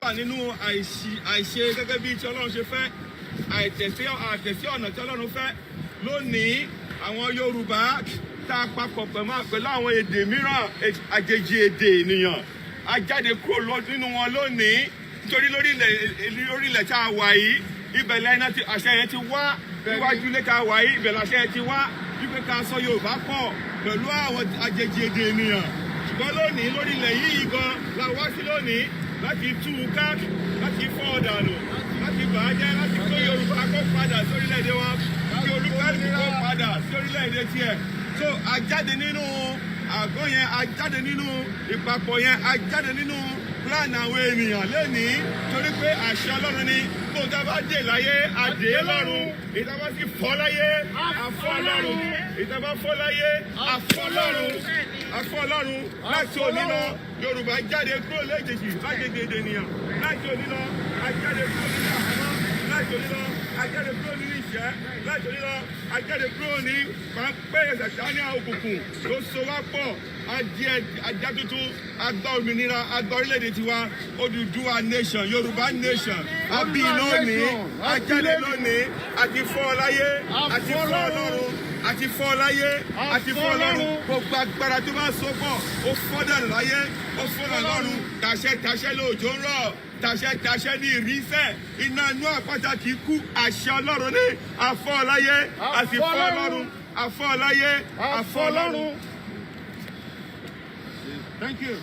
wà nínú àìṣe gẹ́gẹ́ bí tí Ọlọ́run ṣe fẹ́ àìtẹ̀sí ọ̀nà tí Ọlọ́run fẹ́ lónìí àwọn Yorùbá tá a papọ̀ pẹ̀lú àwọn èdè mìíràn àjèjì èdè ènìyàn a jáde kúrò nínú wọn lónìí nítorí lórílẹ̀ tá a wà yìí ibẹ̀ lẹ́yìn àṣẹ yẹn ti wá níwájú ilé tá a wà yìí ibẹ̀ làṣẹ yẹn ti wá wípé ká sọ Yorùbá pọ̀ pẹ̀lú àwọn àjèjì èdè ènìyàn ṣùgbọ́n lónìí lórílẹ̀ yìí gan la wá sí lónìí láti tú u ká láti fọ́ ọ̀dànù láti bàájẹ́ láti kó Yorùbá kó padà sórílẹ̀-èdè wa kí olúkálùkù kó padà sórílẹ̀-èdè tiẹ̀ so a jáde nínú àgọ́ yẹn a jáde nínú ìpapọ̀ yẹn a jáde nínú plan àwọn ènìyàn lónìí torí pé àṣẹ Ọlọ́run ni kó tá a bá dé láyé àdé lọ́run ìta bá sì fọ́ láyé àfọ́ lọ́run ìta bá fọ́ láyé àfọ́ lọ́run àfọ́ lọ́run láti òní lọ Yorùbá jáde kúrò léjèèjì lágbègbè ènìyàn láti òní lọ a jáde kúrò nínú àhámọ́ láti òní lọ a jáde kúrò nínú ìṣẹ́ láti òní lọ a jáde kúrò ní pápẹ́ Sátánì òkùnkùn tó so wá pọ̀ ajá tuntun agbá òmìnira agbá orílẹ̀-èdè tiwa Odùduwà nation Yorùbá nation àbí lónìí ajáde lónìí àti fọ́ láyé àti fọ́ lọ́run àti fọ́ láyé àti fọ́ lọ́run gbogbo agbára tó bá so pọ̀ ó fọ́ dànù láyé ó fọ́ dànù lọ́run tàṣẹ lóòjó ń rọ̀ tàṣẹ ní ìrísẹ̀ iná inú àpáta kì í kú àṣẹ Ọlọ́run ní àfọ́ láyé àti fọ́ lọ́run àfọ́ láyé àfọ́ lọ́run. Thank you.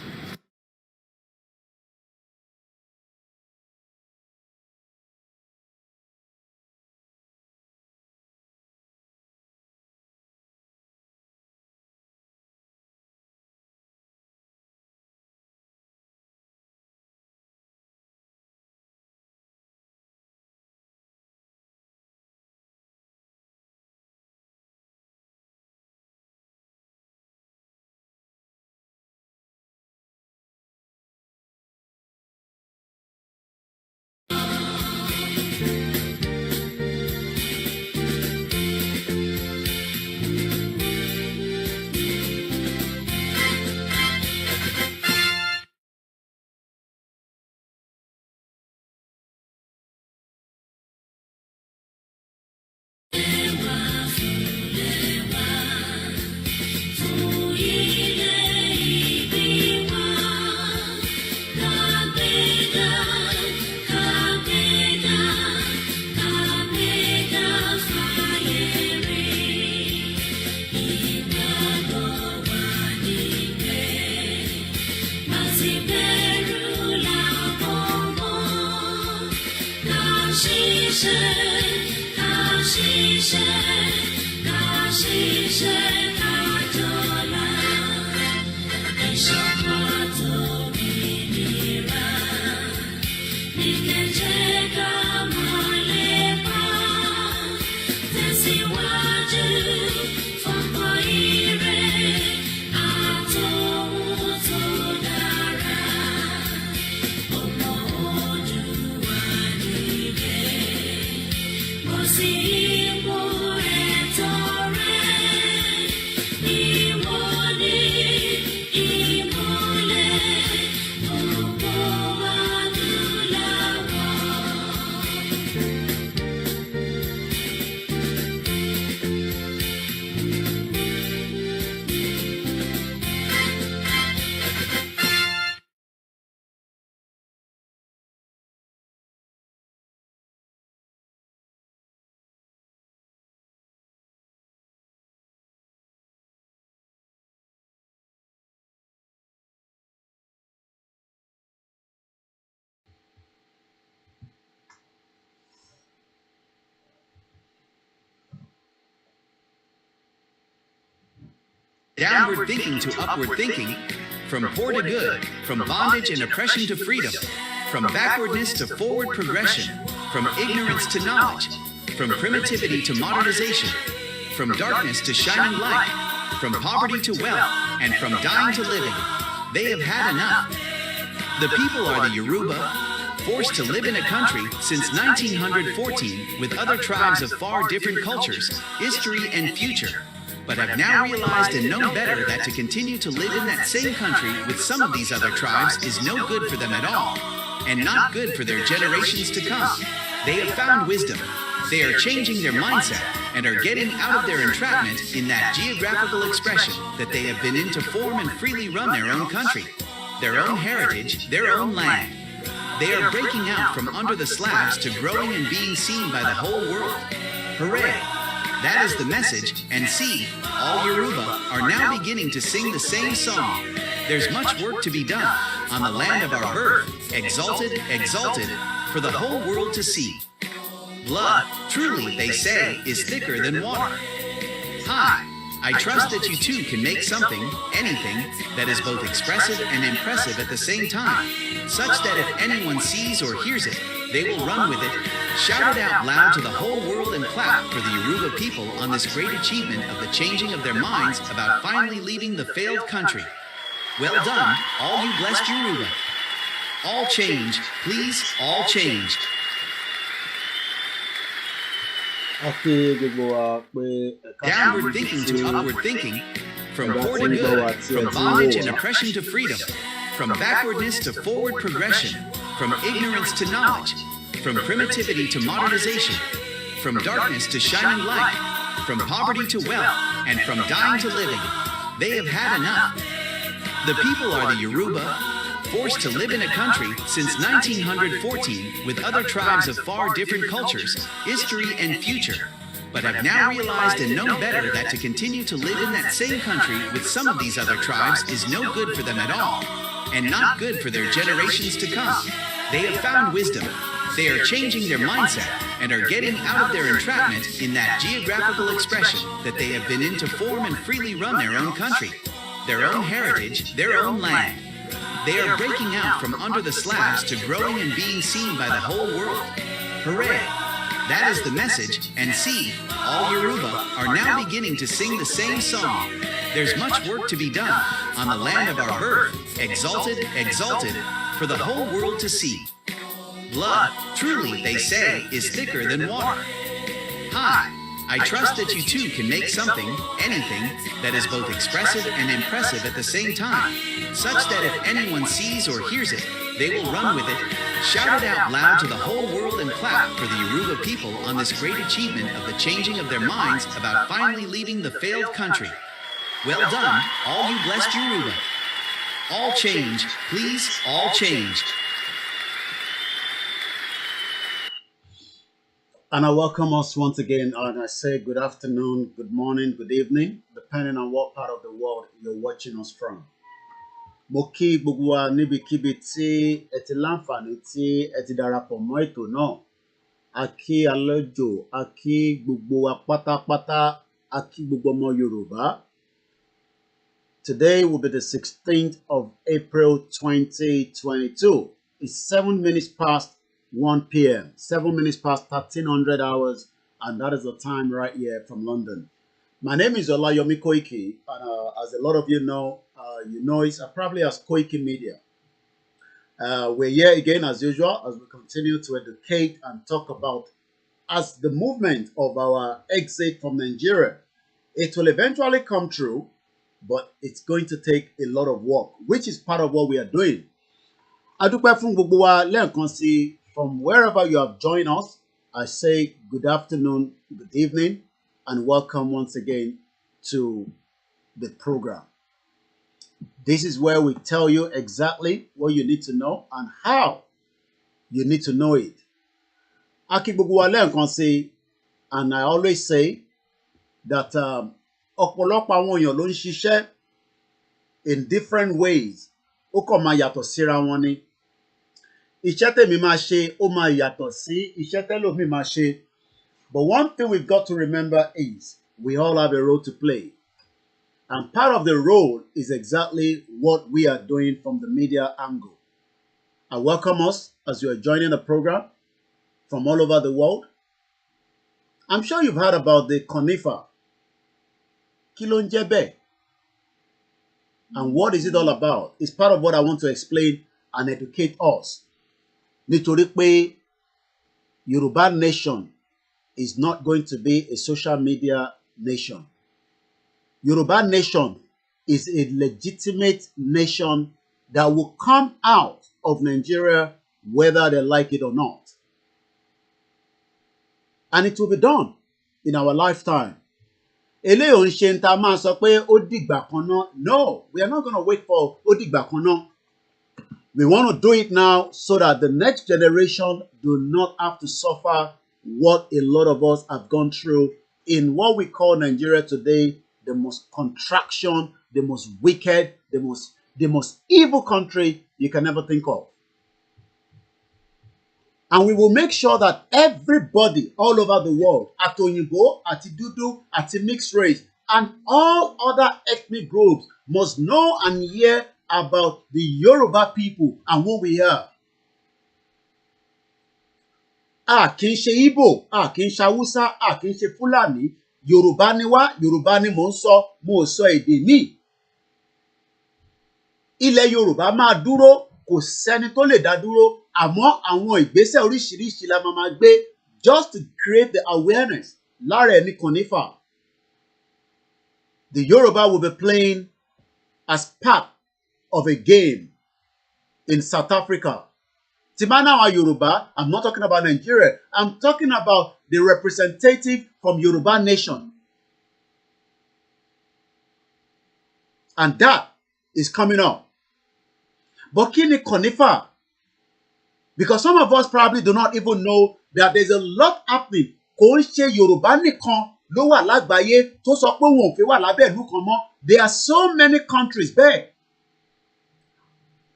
Downward thinking to upward thinking, from poor to good, from bondage and oppression to freedom, from backwardness to forward progression, from ignorance to knowledge, from primitivity to modernization, from darkness to shining light, from poverty to wealth, and from dying to living. They have had enough. The people are the Yoruba, forced to live in a country since 1914 with other tribes of far different cultures, history, and future. but have now realized and known better that to continue to live in that same country with some of these other tribes is no good for them at all, and not good for their generations to come. They have found wisdom. They are changing their mindset and are getting out of their entrapment in that geographical expression that they have been in to form and freely run their own country, their own heritage, their own land. They are breaking out from under the slabs to growing and being seen by the whole world. Hooray! That is the message, and see, all Yoruba are now beginning to sing the same song. There's much work to be done on the land of our birth, exalted, exalted, for the whole world to see. Blood, truly, they say, is thicker than water. Hi, I trust that you too can make something, anything, that is both expressive and impressive at the same time, such that if anyone sees or hears it, they will run with it, shout it out loud to the whole world and clap for the Yoruba people on this great achievement of the changing of their minds about finally leaving the failed country. Well done, all you blessed Yoruba. All change, please, all change. Downward thinking to upward thinking, from poor to good, from bondage and oppression to freedom, from backwardness to forward progression, from ignorance to knowledge, from primitivity to modernization, from darkness to shining light, from poverty to wealth, and from dying to living. They have had enough. The people are the Yoruba, forced to live in a country since 1914 with other tribes of far different cultures, history, and future, but have now realized and known better that to continue to live in that same country with some of these other tribes is no good for them at all, and not good for their generations to come. They have found wisdom. They are changing their mindset and are getting out of their entrapment in that geographical expression that they have been in to form and freely run their own country, their own heritage, their own land. They are breaking out from under the slabs to growing and being seen by the whole world. Hooray! That is the message, and see, all Yoruba are now beginning to sing the same song. There's much work to be done on the land of our birth, exalted, exalted, for the whole world to see. Blood, truly, they say, is thicker than water. Hi, I trust that you too can make something, anything, that is both expressive and impressive at the same time, such that if anyone sees or hears it, they will run with it, shout it out loud to the whole world and clap for the Yoruba people on this great achievement of the changing of their minds about finally leaving the failed country. Well done, all you blessed Yoruba. All change, please, all change. And I welcome us once again, and I say good afternoon, good morning, good evening, depending on what part of the world you're watching us from. Mo kí gbogbo wa níbikíbi tí ẹ ti láǹfààní tí ẹ ti darapọ̀ mọ́ ètò náà. A kí àlejò, a kí gbogbo wa pátápátá, a kí gbogbo ọmọ Yorùbá. Today will be the 16th of April 2022. It's 7 minutes past 1 p.m. 7 minutes past 1300 hours, and that is the time right here from London. My name is Olayomi Koiki, and as a lot of you know it probably as KOIKIMEDIA. We're here again as usual as we continue to educate and talk about as the movement of our exit from Nigeria. It will eventually come true, but it's going to take a lot of work, which is part of what we are doing. Adúpẹ́ fún gbogbo wa lẹ́ẹ̀kan sí. From wherever you have joined us, I say good afternoon, good evening, and welcome once again to the program. This is where we tell you exactly what you need to know and how you need to know it. A kí gbogbo wa lẹ́ẹ̀kan sí, and I always say that ọ̀pọ̀lọpọ̀ àwọn èèyàn ló ń ṣiṣẹ́ in different ways. Ó kàn máa yàtọ̀ síra wọn ni. Iṣẹ́ tèmi máa ṣe ó máa yàtọ̀ sí iṣẹ́ tẹ́lòmíì máa ṣe. But one thing we've got to remember is we all have a role to play. And part of the role is exactly what we are doing from the media angle. I welcome us as you are joining the program from all over the world. I'm sure you've heard about the CONIFA. Kí ló ń jẹ́ bẹ́ẹ̀? And what is it all about? It's part of what I want to explain and educate us. Nítorí pé Yoruba nation is not going to be a social media nation. Yoruba nation is a legitimate nation that will come out of Nigeria whether they like it or not. And it will be done in our lifetime. No, we are not going to wait for odigba kan. We want to do it now so that the next generation do not have to suffer what a lot of us have gone through in what we call Nigeria today, the most contraction, the most wicked, the most evil country you can ever think of. And we will make sure that everybody all over the world, at Oyinbo, at Dudu, at mixed race, and all other ethnic groups must know and hear about the Yoruba people and who we are. Kì í ṣe Igbo, kì í ṣe Hausa, kì í ṣe Fulani. Yoruba ni wá, Yoruba ni mò ń sọ, mo ò sọ èdè míì. Ilẹ̀ Yorùbá máa dúró, kò sẹ́ni tó lè dá dúró, àmọ́ àwọn ìgbésẹ̀ oríṣiríṣi la máa gbé just to create the awareness. Lára ẹ̀ ní CONIFA. The Yoruba will be playing as part of a game in South Africa. Timana wa Yoruba, I'm not talking about Nigeria. I'm talking about the representative from Yoruba nation. And that is coming up. But kí ni CONIFA? Because some of us probably do not even know that there's a lot happening. Kò ń ṣe Yorùbá nìkan ló wà lágbàáyé tó sọ pé wọn ò fẹ́ wà lábẹ́ ìlú kan mọ́. There are so many countries bẹ́ẹ̀.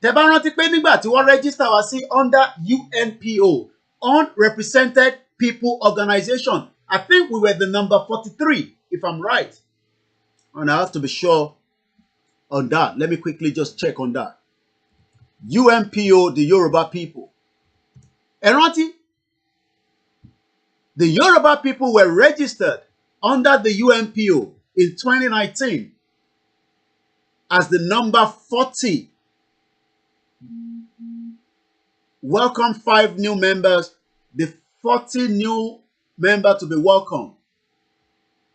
Tẹ́ bá rántí pé nígbà tí wọ́n register wá sí under UNPO, Unrepresented People Organization, I think we were the number 43, if I'm right. And I have to be sure on that. Let me quickly just check on that. UNPO, the Yoruba people. Ẹ rántí, the Yoruba people were registered under the UNPO in 2019 as the number 40. Welcome 5 new members, the 40 new member to be welcome.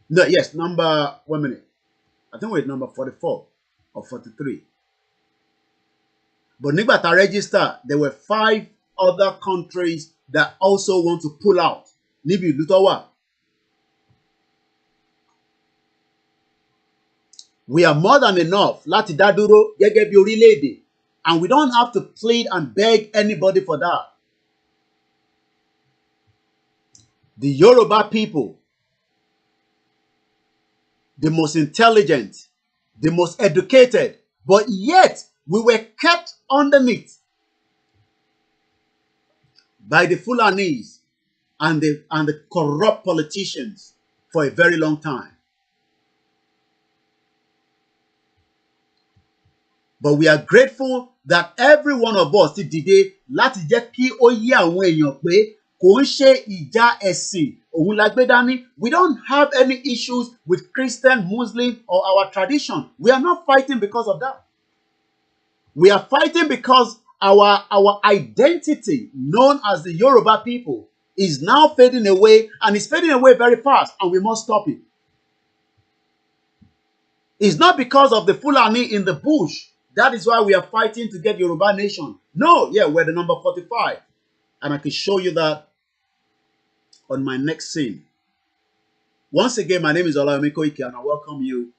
No, yes, number, 1 minute. I think we're at number 44 or 43. But nígbà tá register, there were 5 other countries that also want to pull out. Níbi ìlú tó wà. We are more than enough láti dá dúró gẹ́gẹ́ bí orílẹ̀-èdè. And we don't have to plead and beg anybody for that. The Yoruba people, the most intelligent, the most educated, but yet we were kept underneath by the Fulanis and the corrupt politicians for a very long time. But we are grateful that every one of us ti dìde láti jẹ́ kí ó yé àwọn èèyàn pé kò ń ṣe ìjà ẹ̀sìn òun la gbé dání. We don't have any issues with Christian, Muslim or our tradition. We are not fighting because of that. We are fighting because our identity, known as the Yoruba people, is now fading away, and it's fading away very fast, and we must stop it. It's not because of the Fulani in the bush. That is why we are fighting to get Yoruba nation. No, yeah, we're the number 45. And I can show you that on my next scene. Once again, my name is OLAMILEKAN, and I welcome you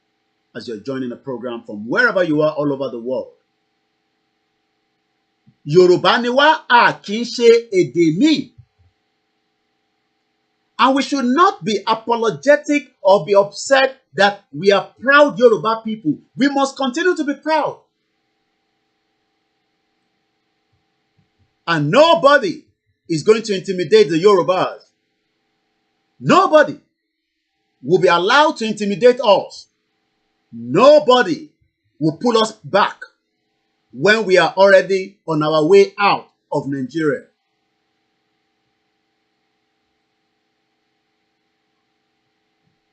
as you're joining the program from wherever you are all over the world. Yoruba ni wá, a kì í ṣe èdè míì. And we should not be apologetic or be upset that we are proud Yoruba people. We must continue to be proud. And nobody is going to intimidate the Yorubas. Nobody will be allowed to intimidate us. Nobody will pull us back when we are already on our way out of Nigeria.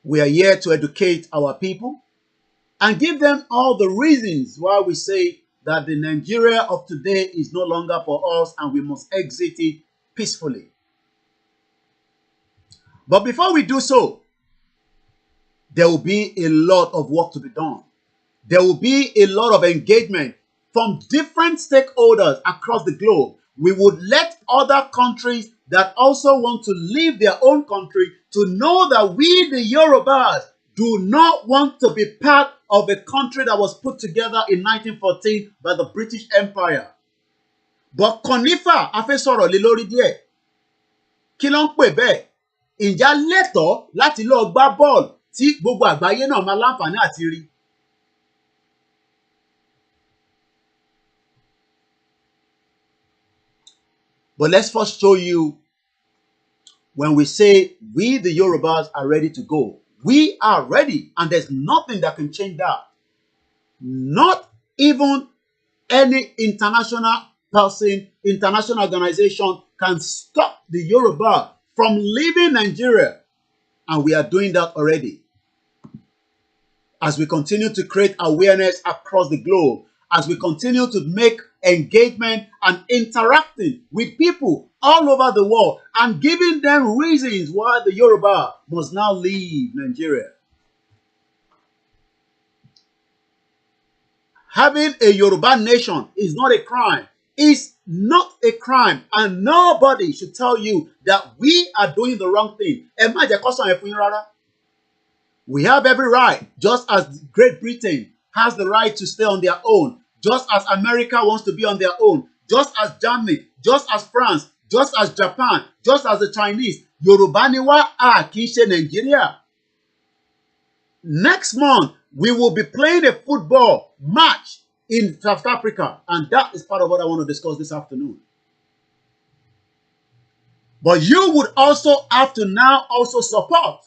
We are here to educate our people and give them all the reasons why we say that the Nigeria of today is no longer for us and we must exit it peacefully. But before we do so, there will be a lot of work to be done. There will be a lot of engagement from different stakeholders across the globe. We would let other countries that also want to leave their own country to know that we, the Yorubas, do not want to be part of a country that was put together in 1914 by the British Empire. But CONIFA, a fẹ́ sọ̀rọ̀ lé lórí díẹ̀. Kí ló ń pè bẹ́ẹ̀? Ǹjẹ́ lẹ́tọ̀ọ́ láti lọ gbá bọ́ọ̀lù tí gbogbo àgbáyé náà máa láǹfààní àti rí? But let's first show you when we say we, the Yorubas, are ready to go. We are ready, and there's nothing that can change that. Not even any international person, international organization can stop the Yoruba from leaving Nigeria. And we are doing that already. As we continue to create awareness across the globe, as we continue to make engagement and interacting with people all over the world and giving them reasons why the Yoruba must now leave Nigeria. Having a Yoruba nation is not a crime. It's not a crime, and nobody should tell you that we are doing the wrong thing. We have every right, just as Great Britain has the right to stay on their own, just as America wants to be on their own, just as Germany, just as France, just as Japan, just as the Chinese. Yoruba ni wa a kì í ṣe Nigeria. Next month, we will be playing a football match in South Africa, and that is part of what I want to discuss this afternoon. But you would also have to now also support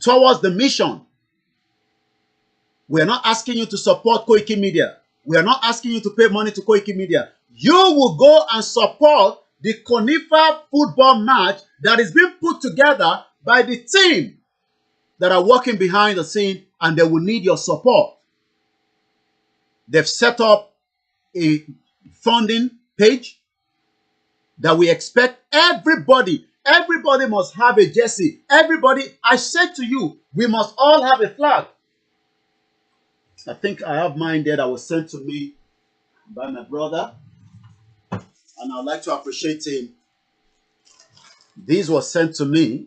towards the mission. We are not asking you to support KOIKIMEDIA. We are not asking you to pay money to KOIKIMEDIA. You will go and support the CONIFA football match that is being put together by the team that are working behind the scene, and they will need your support. They've set up a funding page that we expect everybody must have a jersey. Everybody, I said to you, we must all have a flag. I think I have mine there that was sent to me by my brother, and I'd like to appreciate him. This was sent to me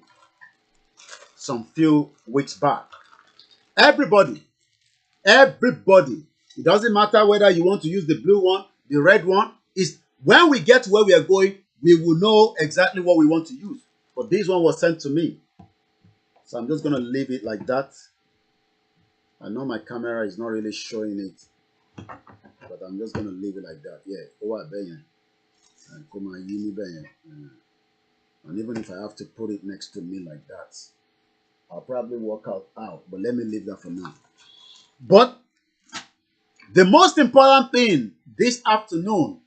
some few weeks back. Everybody, it doesn't matter whether you want to use the blue one, the red one. Is when we get to where we are going, we will know exactly what we want to use. But this one was sent to me, so I'm just going to leave it like that. I know my camera is not really showing it, but I'm just going to leave it like that. Yeah. And even if I have to put it next to me like that, I'll probably work out. But let me leave that for now. But the most important thing this afternoon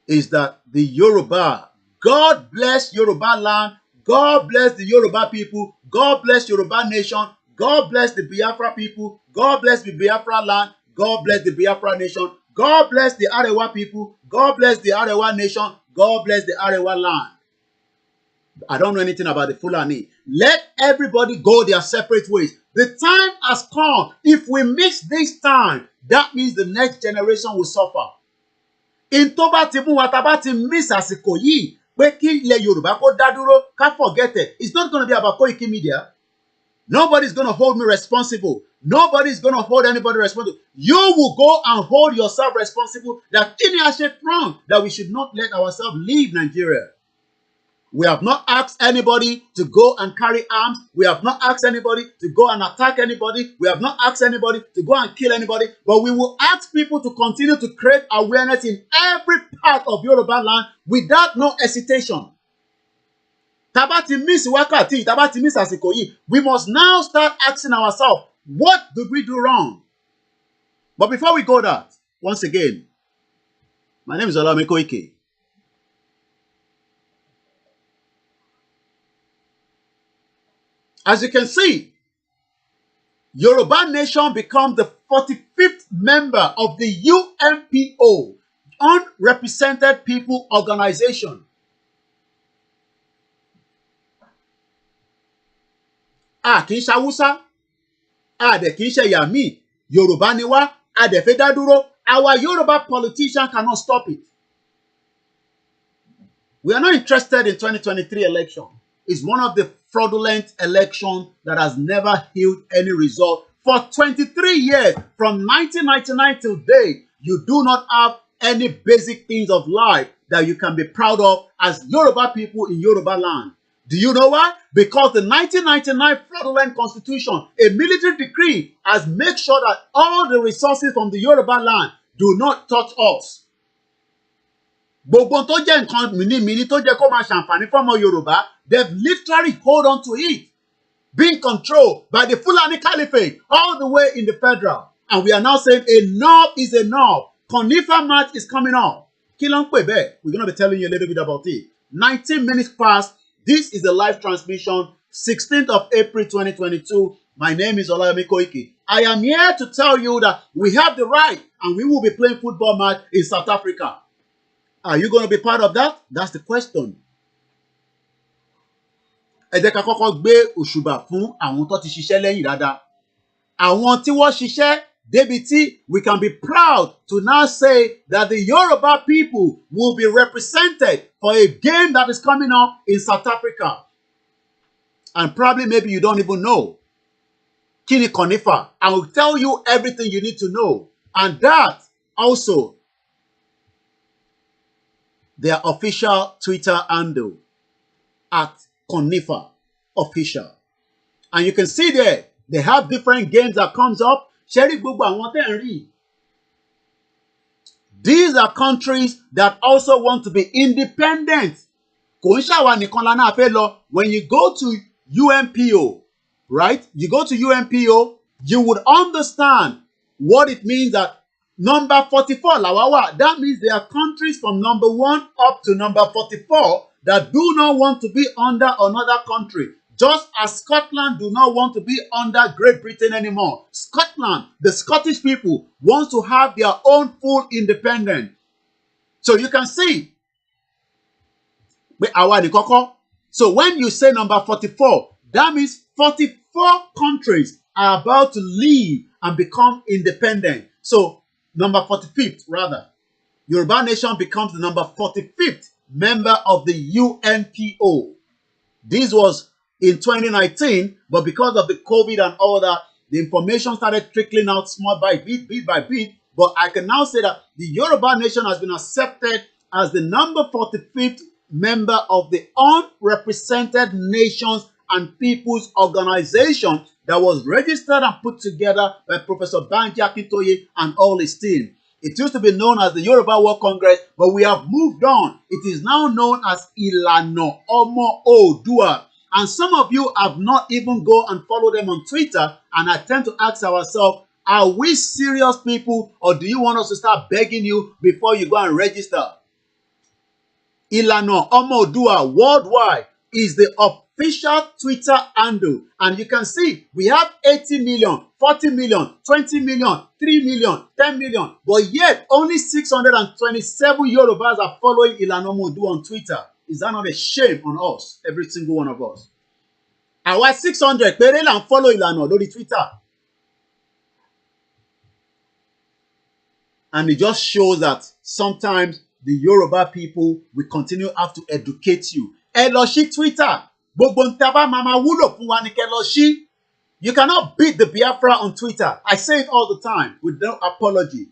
is that the Yoruba, God bless Yoruba land, God bless the Yoruba people, God bless Yoruba nation, God bless the Biafra people, God bless the Biafra land, God bless the Biafra nation, God bless the Arewa people, God bless the Arewa nation, God bless the Arewa land. I don't know anything about the Fulani. Let everybody go their separate ways. The time has come. If we miss this time, that means the next generation will suffer. In Toba Timu Watabati miss àsìkò yìí pé kí ilẹ̀ Yorùbá kó dá dúró, ká forget it. It's not going to be about KOIKIMEDIA. Nobody's going to hold me responsible. Nobody's going to hold anybody responsible. You will go and hold yourself responsible that Kini Ashe wrong, that we should not let ourselves leave Nigeria. We have not asked anybody to go and carry arms. We have not asked anybody to go and attack anybody. We have not asked anybody to go and kill anybody. But we will ask people to continue to create awareness in every part of Yoruba land without no hesitation. Tabati miss wakati, tabati miss àsìkò yìí. We must now start asking ourselves, what did we do wrong? But before we go that, once again, my name is OLAMILEKAN. As you can see, Yoruba Nation becomes the 45th member of the UNPO, Unrepresented People Organization. A kì í ṣe Hausa, a dẹ̀ kì í ṣe ẹ̀yà míì, Yorùbá ni wá, a dẹ̀ fẹ́ dá dúró. Our Yoruba politician cannot stop it. We are not interested in 2023 election. It's one of the fraudulent elections that has never yielded any result. For 23 years, from 1999 till date, you do not have any basic things of life that you can be proud of as Yoruba people in Yoruba land. Do you know why? Because the 1999 fraudulent constitution, a military decree, has made sure that all the resources from the Yoruba land do not touch us. Gbogbo tó jẹ́ nǹkan mìíní tó jẹ́ kó máa ṣàǹfààní fọ́mọ Yorùbá, they've literally hold on to it, being controlled by the Fulani Caliphate all the way in the federal. And we are now saying enough is enough. CONIFA match is coming up. Kí ló ń pè bẹ́ẹ̀? We're going to be telling you a little bit about it. 19 minutes past. This is the live transmission, 16th of April 2022. My name is OLAMILEKAN Koiki. I am here to tell you that we have the right and we will be playing football match in South Africa. Are you going to be part of that? That's the question. Ẹ jẹ́ ká kọ́kọ́ gbé òṣùbà fún àwọn tó ti ṣiṣẹ́ lẹ́yìn dáadáa. Àwọn tí wọ́n ṣiṣẹ́ débi tí we can be proud to now say that the Yoruba people will be represented for a game that is coming up in South Africa. And probably maybe you don't even know. Kini CONIFA. I will tell you everything you need to know. And that also their official Twitter handle at CONIFA official. And you can see there, they have different games that comes up. Sherry gbogbo àwọn tẹ́ ń rí. These are countries that also want to be independent. Kò ń ṣàwa nìkan la náà fẹ́ lọ. When you go to UNPO, right? You go to UNPO, you would understand what it means that number 44 làwa wà. That means there are countries from number 1 up to number 44 that do not want to be under another country. Just as Scotland do not want to be under Great Britain anymore. Scotland, the Scottish people, want to have their own full independence. So you can see. So when you say number 44, that means 44 countries are about to leave and become independent. So number 45th, rather. Yoruba Nation becomes the number 45th member of the UNPO. This was in 2019, but because of the COVID and all that, the information started trickling out small by bit by bit. But I can now say that the Yoruba Nation has been accepted as the number 45th member of the Unrepresented Nations and Peoples Organization that was registered and put together by Professor Banji Akintoye and all his team. It used to be known as the Yoruba World Congress, but we have moved on. It is now known as Ilana Omo Oodua. And some of you have not even go and follow them on Twitter, and I tend to ask ourselves, are we serious people, or do you want us to start begging you before you go and register? Ilana Omo Oodua worldwide is the official Twitter handle, and you can see we have 80 million, 40 million, 20 million, 3 million, 10 million, but yet only 627 Yorubas are following Ilana Omo Oodua on Twitter. Is that not a shame on us, every single one of us? Àwa 600 péré là ń follow Ìlànà lórí Twitter. And it just shows that sometimes the Yoruba people will continue have to educate you. Ẹ lọ ṣí Twitter. Gbogbo ń tẹ́ bá máa wúlò fún wa ni kẹ́ lọ ṣí. You cannot beat the Biafra on Twitter. I say it all the time with no apology.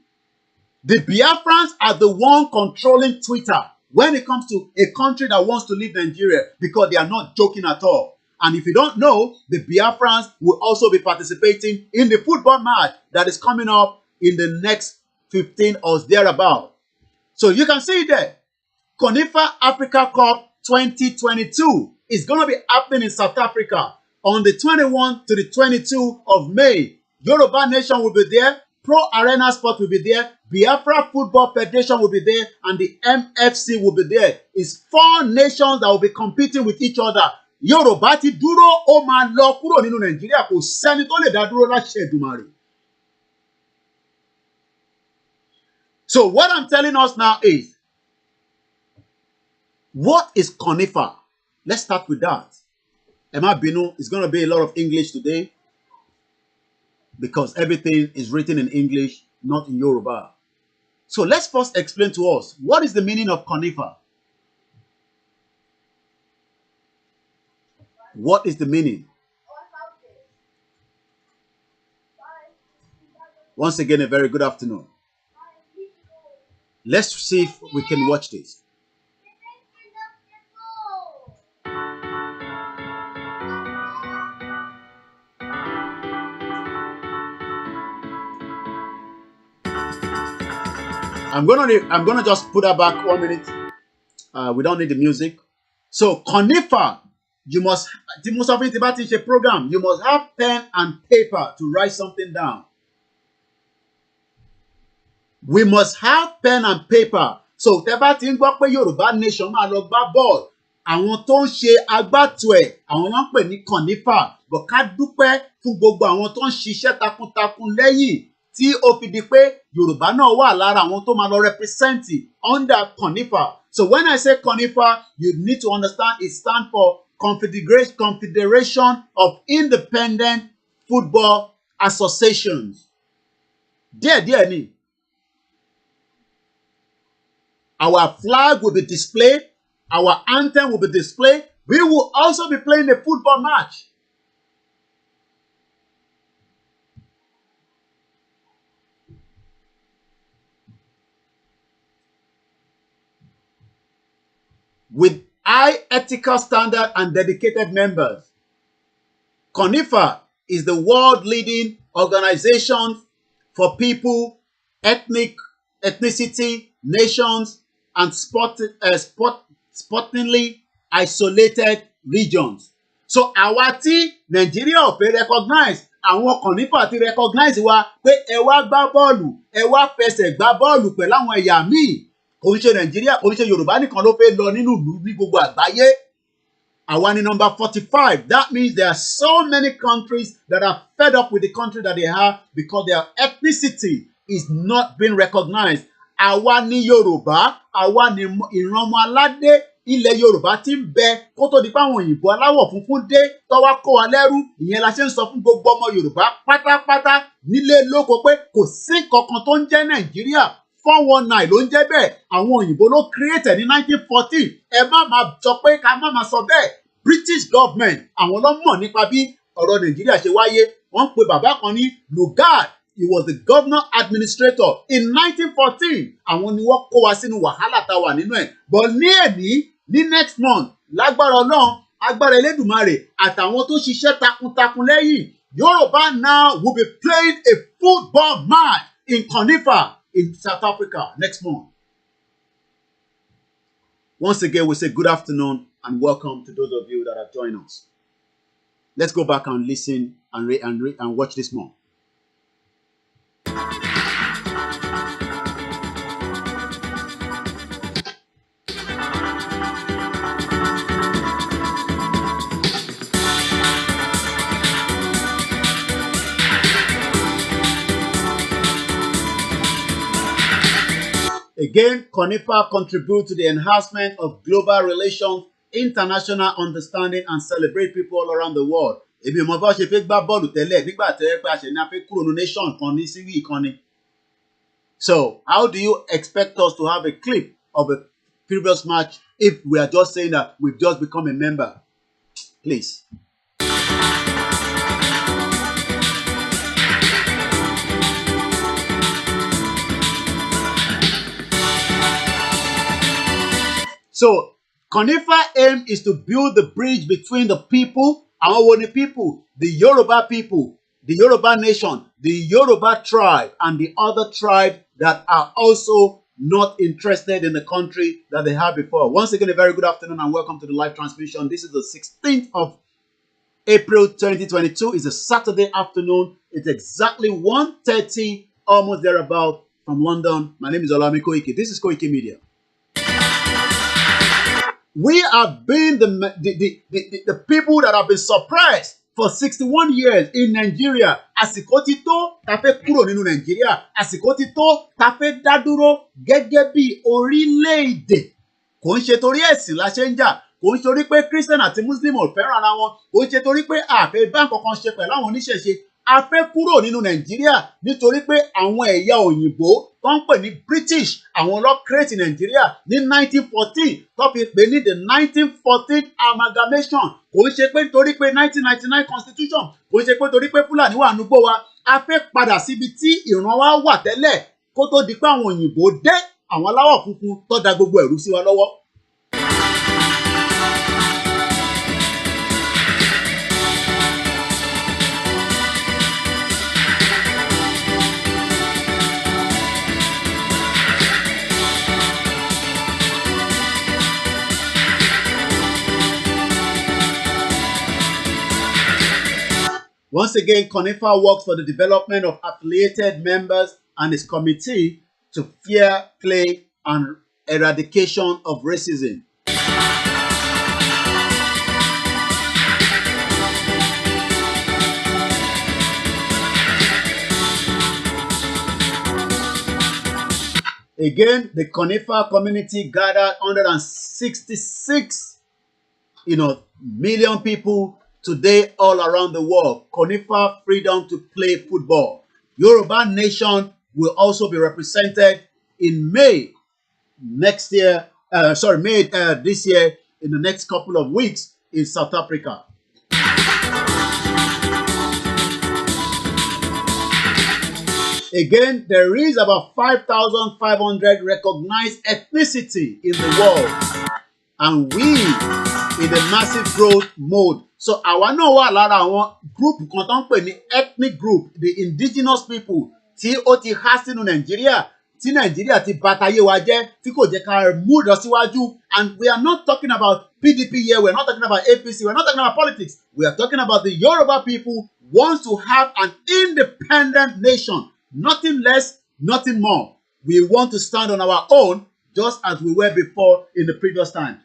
The Biafrans are the one controlling Twitter when it comes to a country that wants to leave Nigeria, because they are not joking at all. And if you don't know, the Biafrans will also be participating in the football match that is coming up in the next 15 or thereabout. So you can see there, CONIFA Africa Cup 2022 is going to be happening in South Africa on the 21 to the 22 of May. Yoruba Nation will be there. Pro Arena Sport will be there. Biafra Football Federation will be there. And the MFC will be there. It's 4 nations that will be competing with each other. Yorùbá ti dúró, ó máa lọ kúrò nínú Nàìjíríà, kò sẹ́ni tó lè dá dúró láṣẹ Èdùmàrè. So what I'm telling us now is, what is CONIFA? Let's start with that. Emma Binu, it's going to be a lot of English today because everything is written in English, not in Yoruba. So let's first explain to us, what is the meaning of CONIFA? What is the meaning? Once again, a very good afternoon. Let's see if we can watch this. I'm gonna just put that back 1 minute. We don't need the music. So CONIFA, you must have it about a program. You must have pen and paper to write something down. We must have pen and paper. So tẹ́ bá ti ń gbọ́ pé Yorùbá nation máa lọ gbá bọ́ọ̀lù, àwọn tó ń ṣe agbátò ẹ̀, àwọn wọ́n ń pè ní CONIFA. But ká dúpẹ́ fún gbogbo àwọn tó ń ṣiṣẹ́ takuntakun lẹ́yìn tí ó fi di pé Yorùbá náà wà lára àwọn tó máa lọ represent under CONIFA. So when I say CONIFA, you need to understand it stands for Confederation of Independent Football Associations. Díẹ̀ ni. Our flag will be displayed. Our anthem will be displayed. We will also be playing a football match. With high ethical standard and dedicated members. CONIFA is the world leading organization for people, ethnicity, nations, and sportingly isolated regions. So àwa tí Nigeria ò fẹ́ recognize, àwọn CONIFA ti recognize wa pé ẹ wá gbá bọ́ọ̀lù, ẹ wá fẹsẹ̀ gbá bọ́ọ̀lù pẹ̀lú àwọn ẹ̀yà míì. Kò ń ṣe Nigeria, kò ń ṣe Yorùbá nìkan ló fẹ́ lọ nínú ìlú ní gbogbo àgbáyé. Àwa ni number 45. That means there are so many countries that are fed up with the country that they have because their ethnicity is not being recognized. Àwa ni Yorùbá, àwa ni ìran ọmọ aládé ilẹ̀ Yorùbá tí ń bẹ kó tó di pé àwọn òyìnbó aláwọ̀ funfun dé tó wá kó wa lẹ́rú. Ìyẹn la ṣe ń sọ fún gbogbo ọmọ Yorùbá pátápátá nílé lóko pé kò sí kankan tó ń jẹ́ Nàìjíríà. 419 ló ń jẹ́ bẹ́ẹ̀. Àwọn òyìnbó ló create ní 1914. Ẹ má máa sọ pé ká má máa sọ bẹ́ẹ̀. British government àwọn ló mọ̀ nípa bí ọ̀rọ̀ Nàìjíríà ṣe wáyé. Wọ́n pe bàbá kan ní Lugard. He was the governor administrator in 1914. Àwọn ni wọ́n kó wa sínú wàhálà tá a wà nínú ẹ̀. But ní next month lágbára Ọlọ́run, agbára Elédùmarè àtàwọn tó ṣiṣẹ́ takuntakun lẹ́yìn, Yoruba now will be playing a football match in CONIFA in South Africa next month. Once again, we say good afternoon and welcome to those of you that have joined us. Let's go back and listen and watch this more. Again, CONIFA contributes to the enhancement of global relations, international understanding, and celebrate people all around the world. Èmi ò mọ̀ bá ṣe fẹ́ gbá bọ́ọ̀lù tẹ́lẹ̀ nígbà tẹ́ pé a ṣe ní a fẹ́ kúrò ní nation kan ní síwí ìkànnì. So, how do you expect us to have a clip of a previous match if we are just saying that we've just become a member? Please. So, CONIFA aim is to build the bridge between the people, our Woni people, the Yoruba people, the Yoruba nation, the Yoruba tribe, and the other tribe that are also not interested in the country that they had before. Once again, a very good afternoon and welcome to the live transmission. This is the 16th of April 2022. It's a Saturday afternoon. It's exactly 1:30, almost thereabout from London. My name is OLAMILEKAN. This is KOIKIMEDIA. We have been the people that have been suppressed for 61 years in Nigeria. Àsìkò ti tó tá fẹ́ kúrò nínú Nigeria. Àsìkò ti tó tá fẹ́ dá dúró gẹ́gẹ́ bí orílẹ̀-èdè. Kò ń ṣe torí ẹ̀sìn la ṣe ń jà. kò ń ṣe torí pé Christian àti Muslim ò fẹ́ràn ara wọn, kò ń ṣe torí pé àfẹ́ bá kankan ṣe pẹ̀lú àwọn oníṣẹ̀ṣe. A fẹ́ kúrò nínú Nàìjíríà nítorí pé àwọn ẹ̀yà òyìnbó tó ń pè ní British àwọn ló create Nàìjíríà ní 1914 tó fi pè ní the 1914 amalgamation. Kò ń ṣe pé nítorí pé 1999 constitution, kò ń ṣe pé nítorí pé Fúlàní wà núgbó wa. A fẹ́ padà síbi tí ìran wa wà tẹ́lẹ̀ kó tó di pé àwọn òyìnbó dé, àwọn aláwọ̀ funfun tó da gbogbo ẹ̀rú sí wa lọ́wọ́. Once again, CONIFA works for the development of affiliated members and its committee to fair play and eradication of racism. Again, the CONIFA community gathered 166, million people today all around the world. CONIFA freedom to play football. Yoruba nation will also be represented in May this year, in the next couple of weeks in South Africa. Again, there is about 5,500 recognized ethnicity in the world, and we in a massive growth mode. So àwa náà wà lára àwọn group kan tó ń pè ní ethnic group, the indigenous people tí ó ti há sínú Nàìjíríà, tí Nàìjíríà ti bàtàyé wa jẹ́, tí kò jẹ́ ká mú lọ síwájú. And we are not talking about PDP here, we are not talking about APC, we are not talking about politics. We are talking about the Yoruba people wants to have an independent nation, nothing less, nothing more. We want to stand on our own just as we were before in the previous time.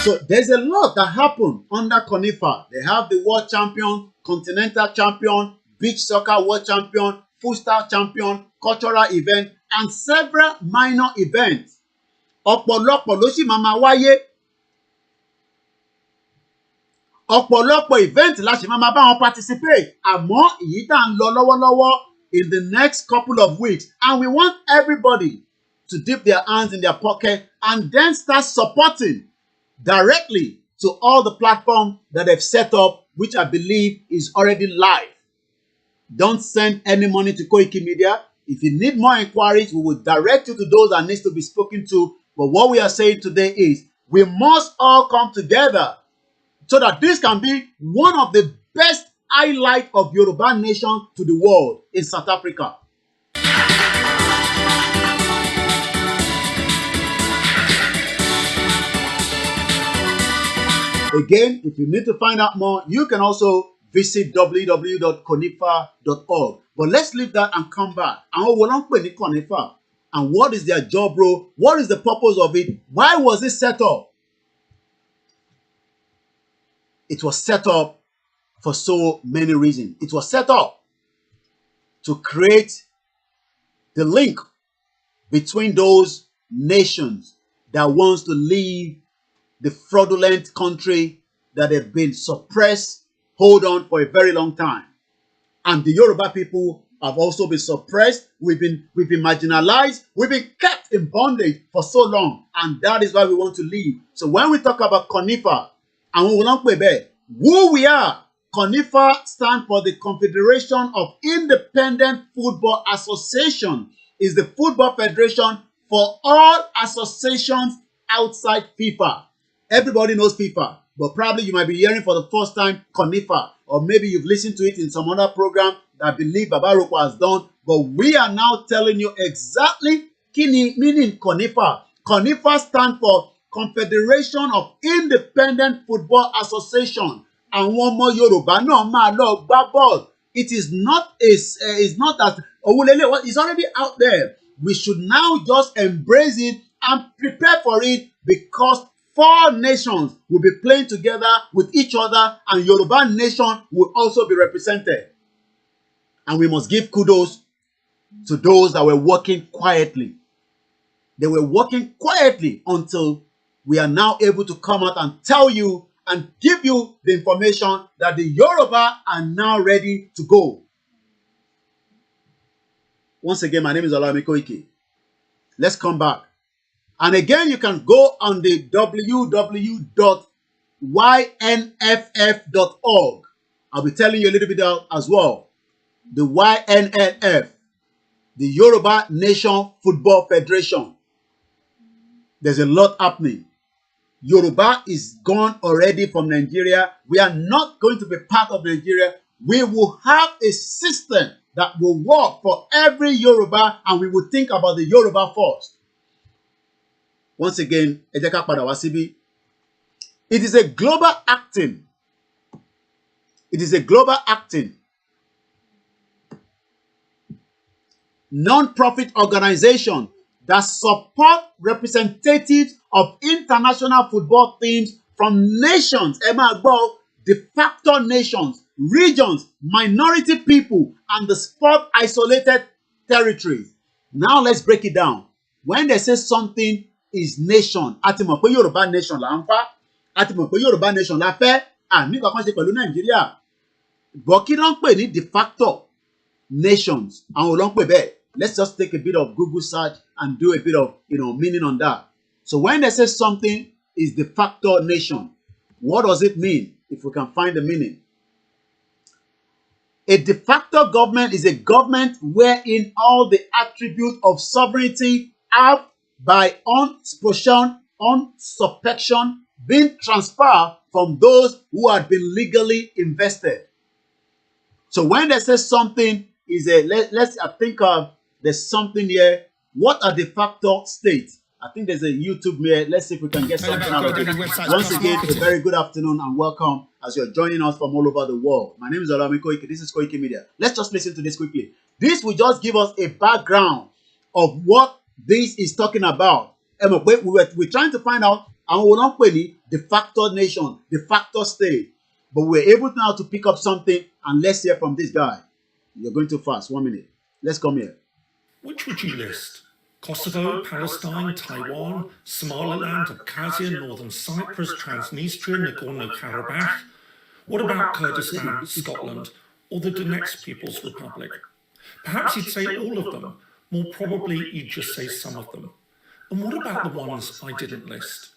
So there's a lot that happened under CONIFA. They have the world champion, continental champion, beach soccer world champion, futsal champion, cultural event, and several minor events. Ọ̀pọ̀lọpọ̀ ló sì máa wáyé. Ọ̀pọ̀lọpọ̀ event la sì máa bá wọn participate. Àmọ́ èyí tá ń lọ lọ́wọ́lọ́wọ́ in the next couple of weeks. And we want everybody to dip their hands in their pocket and then start supporting directly to all the platforms that they've set up, which I believe is already live. Don't send any money to KOIKIMEDIA. If you need more inquiries, we will direct you to those that needs to be spoken to. But what we are saying today is we must all come together so that this can be one of the best highlights of Yoruba nation to the world in South Africa. Again, if you need to find out more, you can also visit www.conifa.org. But let's leave that and come back. Àwọn wo ló ń pè ní CONIFA? And what is their job role? What is the purpose of it? Why was it set up? It was set up for so many reasons. It was set up to create the link between those nations that wants to leave the fraudulent country that have been suppressed, hold on for a very long time. And the Yoruba people have also been suppressed. We've been marginalized. We've been kept in bondage for so long. And that is why we want to leave. So when we talk about CONIFA, and who we are, CONIFA stands for the Confederation of Independent Football Association. Is the football federation for all associations outside FIFA. Everybody knows FIFA, but probably you might be hearing for the first time CONIFA, or maybe you've listened to it in some other program that I believe Baba Roko has done. But we are now telling you exactly kini meaning CONIFA. CONIFA stands for Confederation of Independent Football Association. Àwọn ọmọ Yorùbá náà máa lọ gbá ball. It is not as it's already out there. We should now just embrace it and prepare for it, because 4 nations will be playing together with each other, and Yoruba nation will also be represented. And we must give kudos to those that were working quietly. They were working quietly until we are now able to come out and tell you and give you the information that the Yoruba are now ready to go. Once again, my name is OLAMILEKAN. Let's come back. And again, you can go on the www.ynff.org. I'll be telling you a little bit as well. The YNNF, the Yoruba Nation Football Federation. There's a lot happening. Yoruba is gone already from Nigeria. We are not going to be part of Nigeria. We will have a system that will work for every Yoruba, and we will think about the Yoruba first. Once again, Ejeka Padawasibi. It is a global acting. It is a global acting. Non-profit organization that support representatives of international football teams from nations, de facto nations, regions, minority people, and the sport isolated territories. Now let's break it down. When they say something is nation, àti mọ̀ pé Yoruba nation là ń fà, àti mọ̀ pé Yoruba nation la fẹ́, àní kankan ṣe pẹ̀lú Nàìjíríà. But kí ló ń pè ní de facto nations? Àwọn ò ló ń pè bẹ́ẹ̀. Let's just take a bit of Google search and do a bit of meaning on that. So when they say something is de facto nation, what does it mean? If we can find the meaning. A de facto government is a government wherein all the attributes of sovereignty have by unsubjection been transferred from those who had been legally invested. So when they say something is let's think of, there's something here. What are de facto states? I think there's a YouTube here. Let's see if we can get something out of it. Once again, a very good afternoon and welcome as you're joining us from all over the world. My name is OLAMILEKAN. This is KOIKIMEDIA. Let's just listen to this quickly. This will just give us a background of what this is talking about. We're trying to find out de facto nation, de facto state. But we're able now to pick up something, and let's hear from this guy. You're going too fast. 1 minute. Let's come here. Which would you list? Kosovo, Palestine, Taiwan, Somaliland, Abkhazia, Northern Cyprus, Transnistria, Nagorno-Karabakh? What about Kurdistan, Scotland, or the Donetsk People's Republic? Perhaps you'd say all of them. More probably, you'd just say some of them. And what about the ones I didn't list?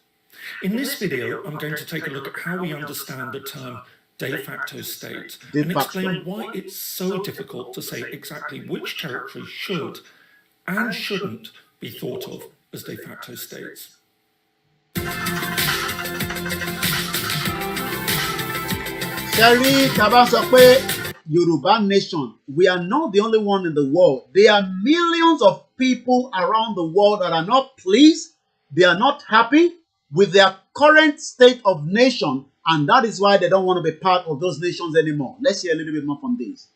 In this video, I'm going to take a look at how we understand the term de facto state and explain why it's so difficult to say exactly which territory should and shouldn't be thought of as de facto states. Sherry Tabasope, Yoruba nation. We are not the only one in the world. There are millions of people around the world that are not pleased. They are not happy with their current state of nation, and that is why they don't want to be part of those nations anymore. Let's hear a little bit more from this.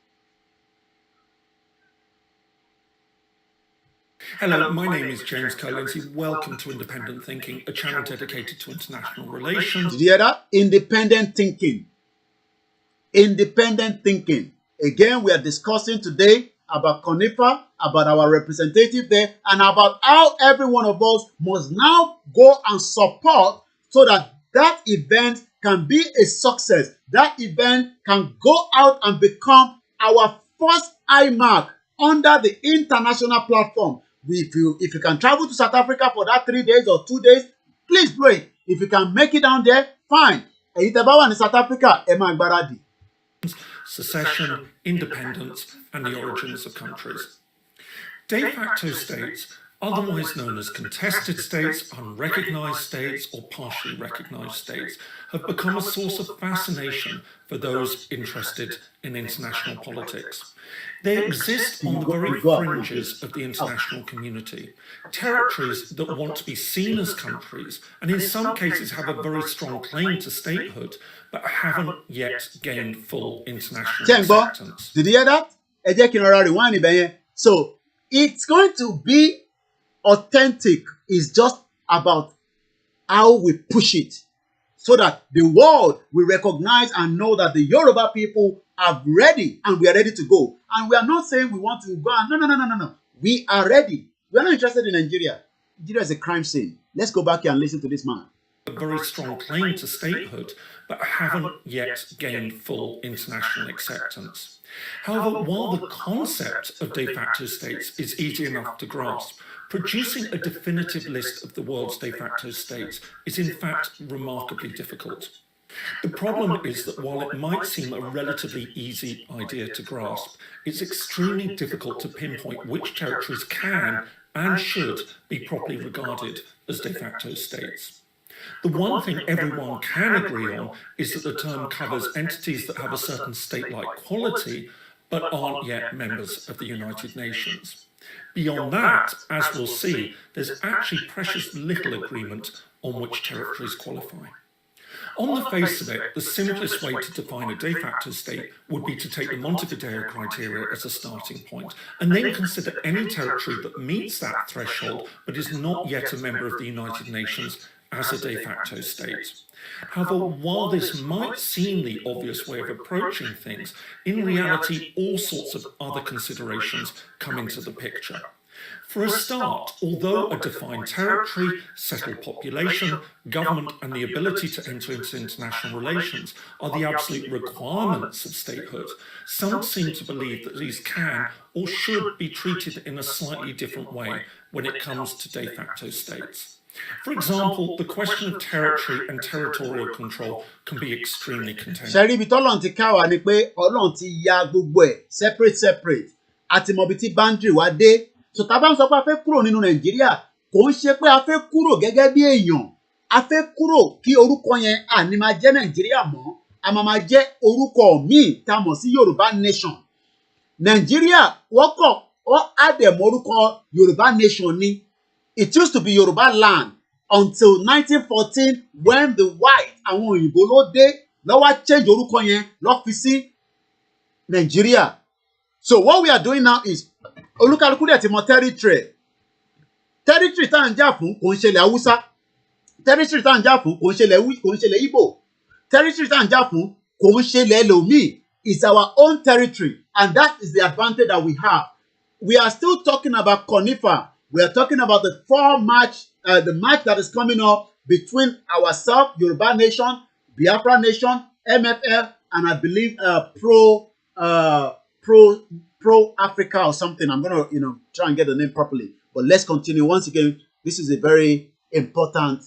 Hello, my name is James Colency. Welcome to Independent Thinking, a channel dedicated to international relations. Did you hear that? Independent thinking. Independent thinking. Again, we are discussing today about CONIFA, about our representative there, and about how every one of us must now go and support so that that event can be a success. That event can go out and become our first eye mark under the international platform. If you can travel to South Africa for that 3 days or 2 days, please do it. If you can make it down there, fine. In South Africa, secession, independence, and the origins of countries. De facto states, otherwise known as contested states, unrecognized states, or partially recognized states, have become a source of fascination for those interested in international politics. They exist on the very fringes of the international community, territories that want to be seen as countries, and in some cases have a very strong claim to statehood, but haven't yet gained full international acceptance. Did you hear that? So it's going to be authentic. It's just about how we push it so that the world will recognize and know that the Yoruba people are ready and we are ready to go. And we are not saying we want to go and no. We are ready. We are not interested in Nigeria. Nigeria is a crime scene. Let's go back here and listen to this man. A very strong claim to statehood, but haven't yet gained full international acceptance. However, while the concept of de facto states is easy enough to grasp, producing a definitive list of the world's de facto states is in fact remarkably difficult. The problem is that while it might seem a relatively easy idea to grasp, it's extremely difficult to pinpoint which territories can and should be properly regarded as de facto states. The one thing everyone can agree on is that the term covers entities that have a certain state-like quality but aren't yet members of the United Nations. Beyond that, as we'll see, there's actually precious little agreement on which territories qualify. On the face of it, the simplest way to define a de facto state would be to take the Montevideo criteria as a starting point, and then consider any territory that meets that threshold but is not yet a member of the United Nations as a de facto state. However, while this might seem the obvious way of approaching things, in reality, all sorts of other considerations come into the picture. For a start, although a defined territory, settled population, government, and the ability to enter into international relations are the absolute requirements of statehood, some seem to believe that these can or should be treated in a slightly different way when it comes to de facto states. For example, the question of territory and territorial control can be extremely contentious. Ṣé rí ibi t'Ọlọ́run ti ká wa ni pé Ọlọ́run ti ya gbogbo ẹ̀ separate àti mọ̀ ibi tí boundary wa dé. So tá bá ń sọ pé a fẹ́ kúrò nínú Nàìjíríà, kò ń ṣe pé a fẹ́ kúrò gẹ́gẹ́ bí èèyàn. A fẹ́ kúrò kí orúkọ yẹn àní máa jẹ́ Nàìjíríà mọ́. A máa jẹ́ orúkọ míì tá a mọ̀ sí Yorùbá nation. Nàìjíríà wọ́n á dẹ̀ mọ orúkọ Yorùbá nation ni. It used to be Yoruba land until 1914 when the white àwọn òyìnbó ló dé ló wá change orúkọ yẹn ló fi sí Nigeria. So what we are doing now is olúkálùkù dẹ̀ ti mọ territory tá à ń jà fún kò ń ṣẹlẹ̀ Haúsá, territory tá à ń jà fún kò ń ṣẹlẹ̀ Igbo, territory tá à ń jà fún kò ń ṣẹlẹ̀ ẹlòmíì. It's our own territory, and that is the advantage that we have. We are still talking about CONIFA. We are talking about the the match that is coming up between ourselves, Yoruba Nation, Biafra Nation, MFF, and I believe Pro Africa or something. I'm gonna try and get the name properly. But let's continue. Once again, this is a very important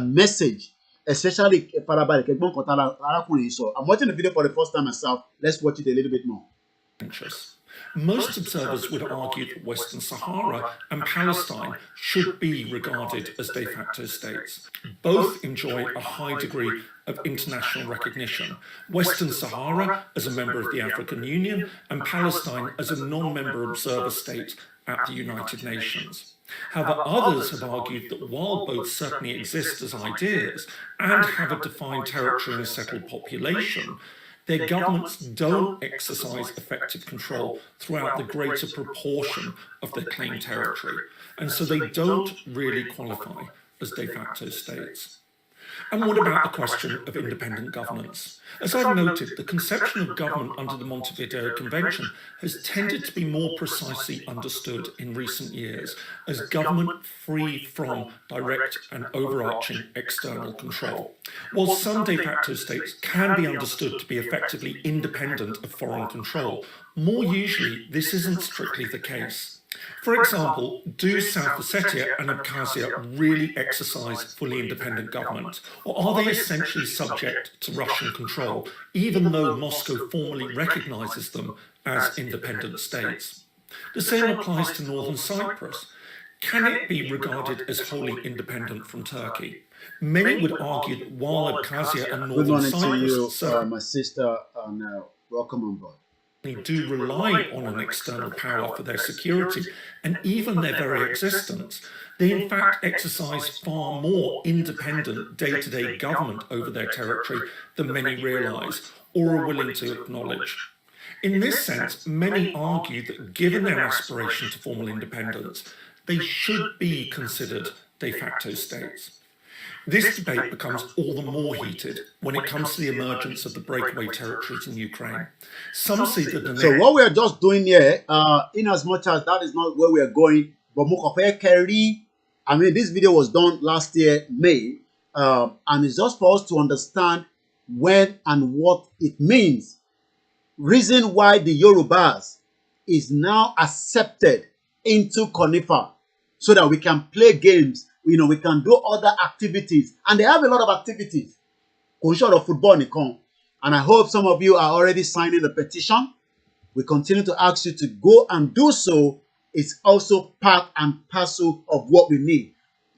message, especially I'm watching the video for the first time myself. Let's watch it a little bit more. Most observers would argue that Western Sahara and Palestine should be regarded as de facto states. Both enjoy a high degree of international recognition. Western Sahara as a member of the African Union and Palestine as a non-member observer state at the United Nations. However, others have argued that while both certainly exist as ideas and have a defined territory and a settled population, their governments don't exercise effective control throughout the greater proportion of their claimed territory, and so they don't really qualify as de facto states. And what about the question of independent governance? As I've noted, the conception of government under the Montevideo Convention has tended to be more precisely understood in recent years as government free from direct and overarching external control. While some de facto states can be understood to be effectively independent of foreign control, more usually this isn't strictly the case. For example, do South Ossetia and Abkhazia really exercise fully independent government, or are they essentially subject to Russian control, even though Moscow formally recognizes them as independent states? The same applies to Northern Cyprus. Can it be regarded as wholly independent from Turkey? Many would argue that while Abkhazia and Northern Cyprus... Good morning to you, my sister, and welcome on board. Do rely on an external power for their security and even their very existence, they in fact exercise far more independent day-to-day government over their territory than many realise or are willing to acknowledge. In this sense, many argue that given their aspiration to formal independence, they should be considered de facto states. This debate becomes all the more heated when it comes to the emergence of the breakaway territories in Ukraine. Some see the So what we are just doing here, in as much as that is not where we are going, but I mean, this video was done last year, May, and it's just for us to understand when and what it means. Reason why the Yorubas is now accepted into CONIFA so that we can play games, we can do other activities, and they have a lot of activities. Short of football, and I hope some of you are already signing the petition. We continue to ask you to go and do so. It's also part and parcel of what we need.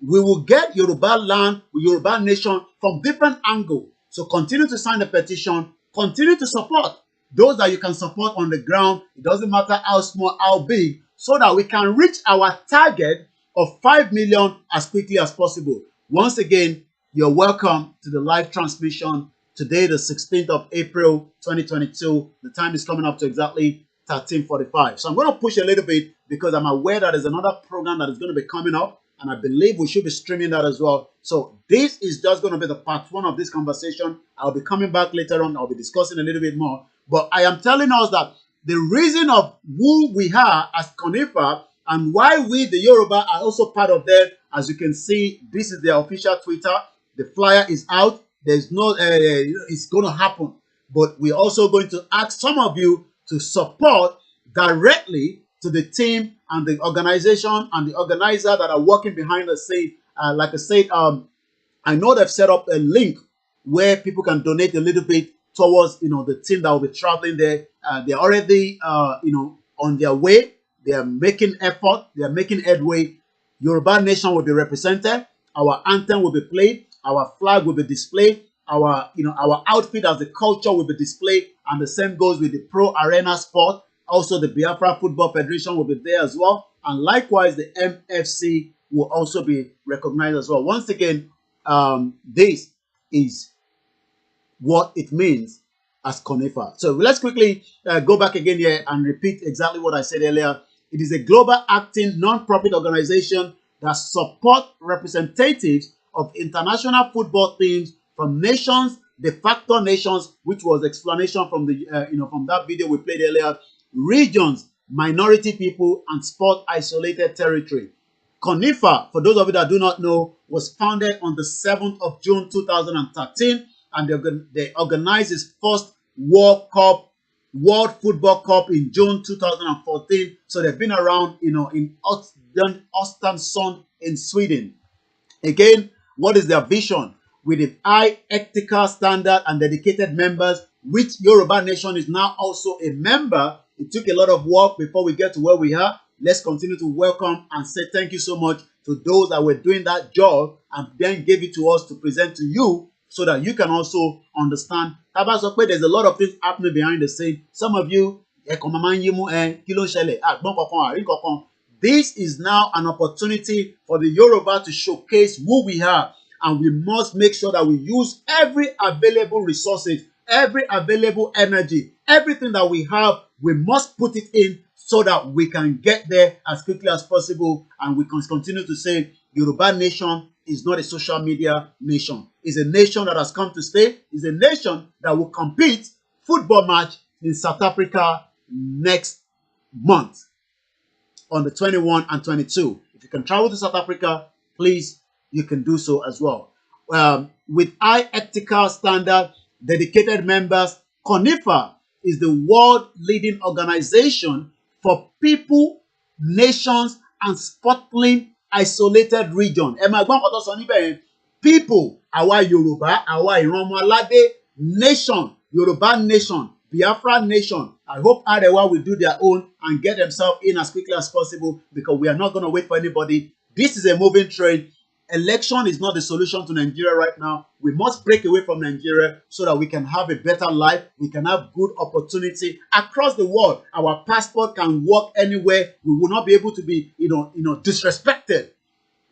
We will get Yoruba land, Yoruba nation from different angles. So continue to sign the petition, continue to support those that you can support on the ground. It doesn't matter how small, how big, so that we can reach our target of 5 million as quickly as possible. Once again, you're welcome to the live transmission today, the 16th of April, 2022. The time is coming up to exactly 13:45. So I'm going to push a little bit because I'm aware that there's another program that is going to be coming up, and I believe we should be streaming that as well. So this is just going to be the part one of this conversation. I'll be coming back later on. I'll be discussing a little bit more. But I am telling us that the reason of who we are as CONIFA and why we, the Yoruba, are also part of them. As you can see, this is their official Twitter. The flyer is out. There's no, it's going to happen. But we're also going to ask some of you to support directly to the team and the organization and the organizer that are working behind the scene. Like I said, I know they've set up a link where people can donate a little bit towards, the team that will be traveling there. They're already, on their way. They are making effort. They are making headway. Yoruba nation will be represented. Our anthem will be played. Our flag will be displayed. Our outfit as the culture will be displayed. And the same goes with the Pro Arena Sport. Also, the Biafra Football Federation will be there as well. And likewise, the MFC will also be recognized as well. Once again, this is what it means as CONIFA. So let's quickly go back again here and repeat exactly what I said earlier. It is a global acting non-profit organization that supports representatives of international football teams from nations, de facto nations, which was explanation from the from that video we played earlier, regions, minority people, and sport isolated territory. CONIFA, for those of you that do not know, was founded on the 7th of June 2013, and they organized its first World Football Cup in June 2014. So they've been around, in Östersund in Sweden. Again, what is their vision? With a high ethical standard and dedicated members, which Yoruba Nation is now also a member. It took a lot of work before we get to where we are. Let's continue to welcome and say thank you so much to those that were doing that job and then gave it to us to present to you so that you can also understand. There's a lot of things happening behind the scene. Some of you, this is now an opportunity for the Yoruba to showcase who we are. And we must make sure that we use every available resources, every available energy, everything that we have, we must put it in so that we can get there as quickly as possible. And we can continue to say Yoruba Nation is not a social media nation. It's a nation that has come to stay. It's a nation that will compete football match in South Africa next month on the 21 and 22. If you can travel to South Africa, please, you can do so as well. With high ethical standard, dedicated members, CONIFA is the world leading organization for people, nations, and sporting isolated region. People, our Yoruba, our Iranmalade nation, Yoruba nation, Biafra nation. I hope Arewa will do their own and get themselves in as quickly as possible, because we are not going to wait for anybody. This is a moving train. Election is not the solution to Nigeria right now. We must break away from Nigeria so that we can have a better life. We can have good opportunity across the world. Our passport can work anywhere. We will not be able to be, disrespected.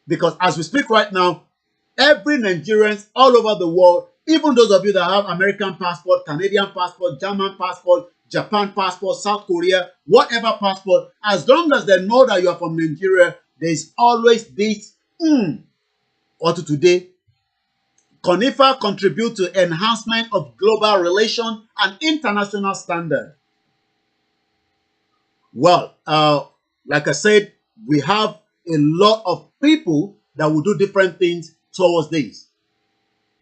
Because as we speak right now, every Nigerian all over the world, even those of you that have American passport, Canadian passport, German passport, Japan passport, South Korea, whatever passport, as long as they know that you are from Nigeria, there is always this or to today, CONIFA contribute to enhancement of global relations and international standard. Well, like I said, we have a lot of people that will do different things towards this.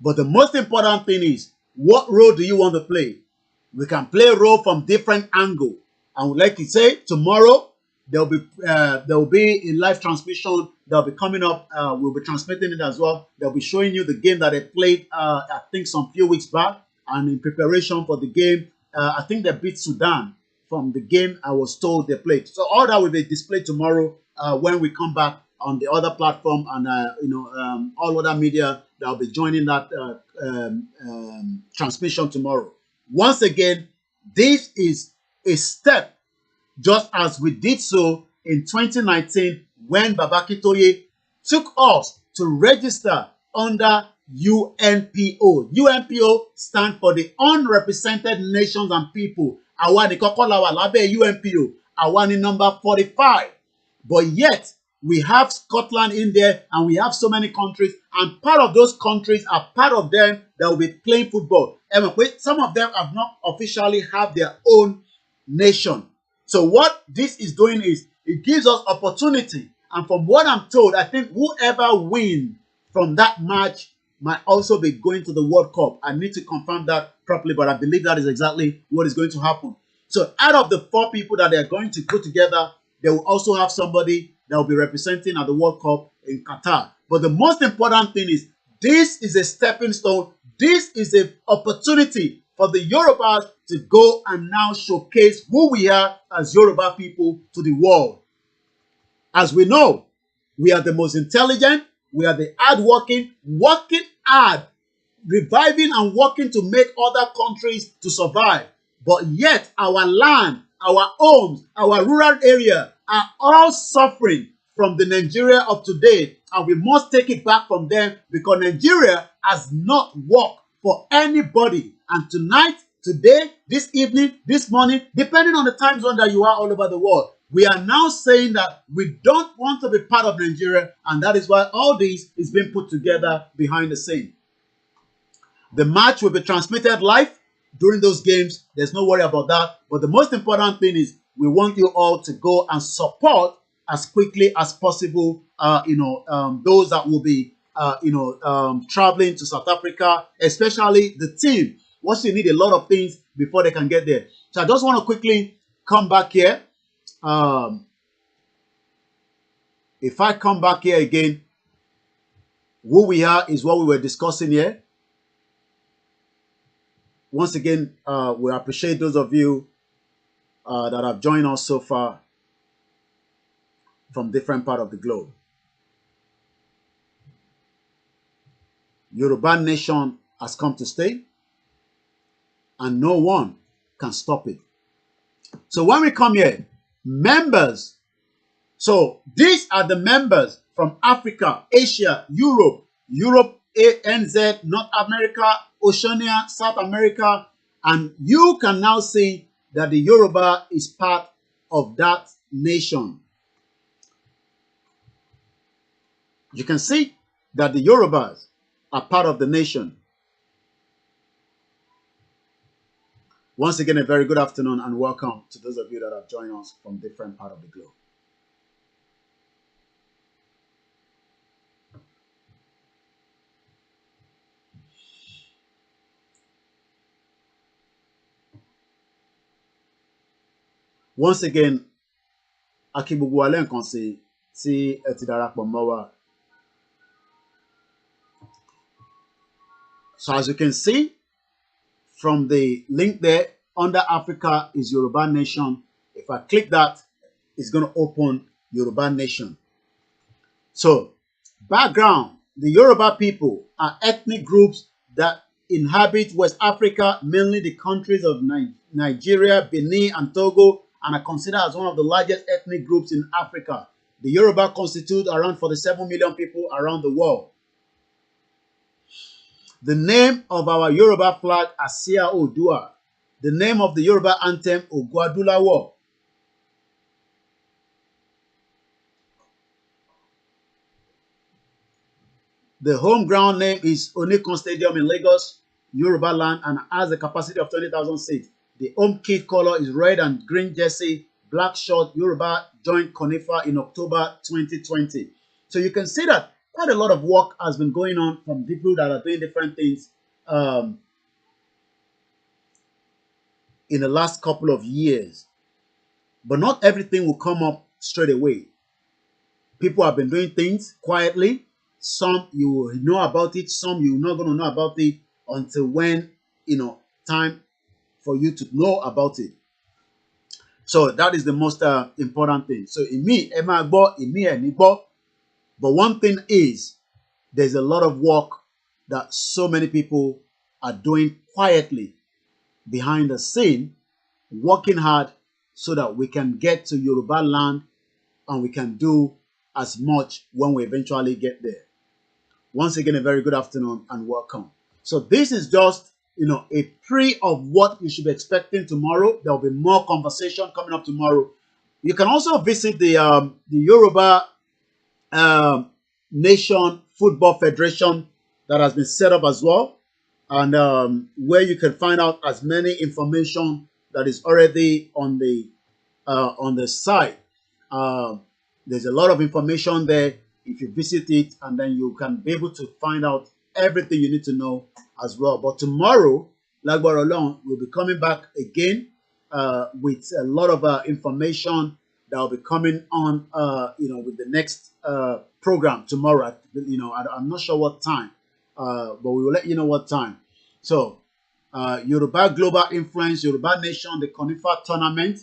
But the most important thing is, what role do you want to play? We can play a role from different angles. And like you say, tomorrow there will be a live transmission that will be coming up. We'll be transmitting it as well. They'll be showing you the game that they played, I think, some few weeks back. And in preparation for the game, I think they beat Sudan from the game I was told they played. So all that will be displayed tomorrow when we come back on the other platform and all other media that will be joining that transmission tomorrow. Once again, this is a step, just as we did so in 2019 when Babakitoye took us to register under UNPO. UNPO stands for the Unrepresented Nations and People. Àwa ni kọ́kọ́ la wà lábẹ́ UNPO. Àwa ni number 45. But yet, we have Scotland in there, and we have so many countries, and part of those countries are part of them that will be playing football. And some of them have not officially have their own nation. So what this is doing is, it gives us opportunity. And from what I'm told, I think whoever wins from that match might also be going to the World Cup. I need to confirm that properly, but I believe that is exactly what is going to happen. So out of the 4 people that they're going to put together, they will also have somebody that will be representing at the World Cup in Qatar. But the most important thing is, this is a stepping stone. This is an opportunity for the Yorubas to go and now showcase who we are as Yoruba people to the world. As we know, we are the most intelligent, we are the hardworking, working hard, reviving and working to make other countries to survive. But yet our land, our homes, our rural area are all suffering from the Nigeria of today. And we must take it back from them, because Nigeria has not worked for anybody. And tonight, today, this evening, this morning, depending on the time zone that you are all over the world, we are now saying that we don't want to be part of Nigeria. And that is why all this is being put together behind the scene. The match will be transmitted live during those games. There's no worry about that. But the most important thing is, we want you all to go and support as quickly as possible, those that will be, traveling to South Africa, especially the team. What you need a lot of things before they can get there. So I just want to quickly come back here. If I come back here again, who we are is what we were discussing here. Once again, we appreciate those of you that have joined us so far from different parts of the globe. Yoruba nation has come to stay, and no one can stop it. So when we come here, members, so these are the members from Africa, Asia, Europe, ANZ, North America, Oceania, South America, and you can now see that the Yoruba is part of that nation. You can see that the Yorubas are part of the nation. Once again, a very good afternoon and welcome to those of you that have joined us from different parts of the globe. Once again, Akibugbo Alen kan si tí ẹ ti darapọ̀ mọ́ wa. So as you can see from the link there, under Africa is Yoruba Nation. If I click that, it's going to open Yoruba Nation. So, background, the Yoruba people are ethnic groups that inhabit West Africa, mainly the countries of Nigeria, Benin, and Togo, and are considered as one of the largest ethnic groups in Africa. The Yoruba constitute around 47 million people around the world. The name of our Yoruba flag is Asia Odua. The name of the Yoruba anthem, Ogwadulawo. The home ground name is Onikan Stadium in Lagos, Yoruba land, and has a capacity of 20,000 seats. The home kit color is red and green jersey, black short. Yoruba joined CONIFA in October 2020. So you can see that quite a lot of work has been going on from people that are doing different things in the last couple of years. But not everything will come up straight away. People have been doing things quietly. Some you will know about it, some you're not going to know about it until when, time for you to know about it. So that is the most important thing. So in me, Emma Agbo, in me, Enibo. But one thing is, there's a lot of work that so many people are doing quietly behind the scene, working hard so that we can get to Yoruba land and we can do as much when we eventually get there. Once again, a very good afternoon and welcome. So this is just, a pre of what you should be expecting tomorrow. There will be more conversation coming up tomorrow. You can also visit the Yoruba Nation Football Federation that has been set up as well, and where you can find out as many information that is already on the site. There's a lot of information there if you visit it, and then you can be able to find out everything you need to know as well. But tomorrow, Lagbara Olorun will be coming back again with a lot of information that will be coming on, with the next program tomorrow. I'm not sure what time, but we will let you know what time. So, Yoruba Global Influence, Yoruba Nation, the CONIFA tournament,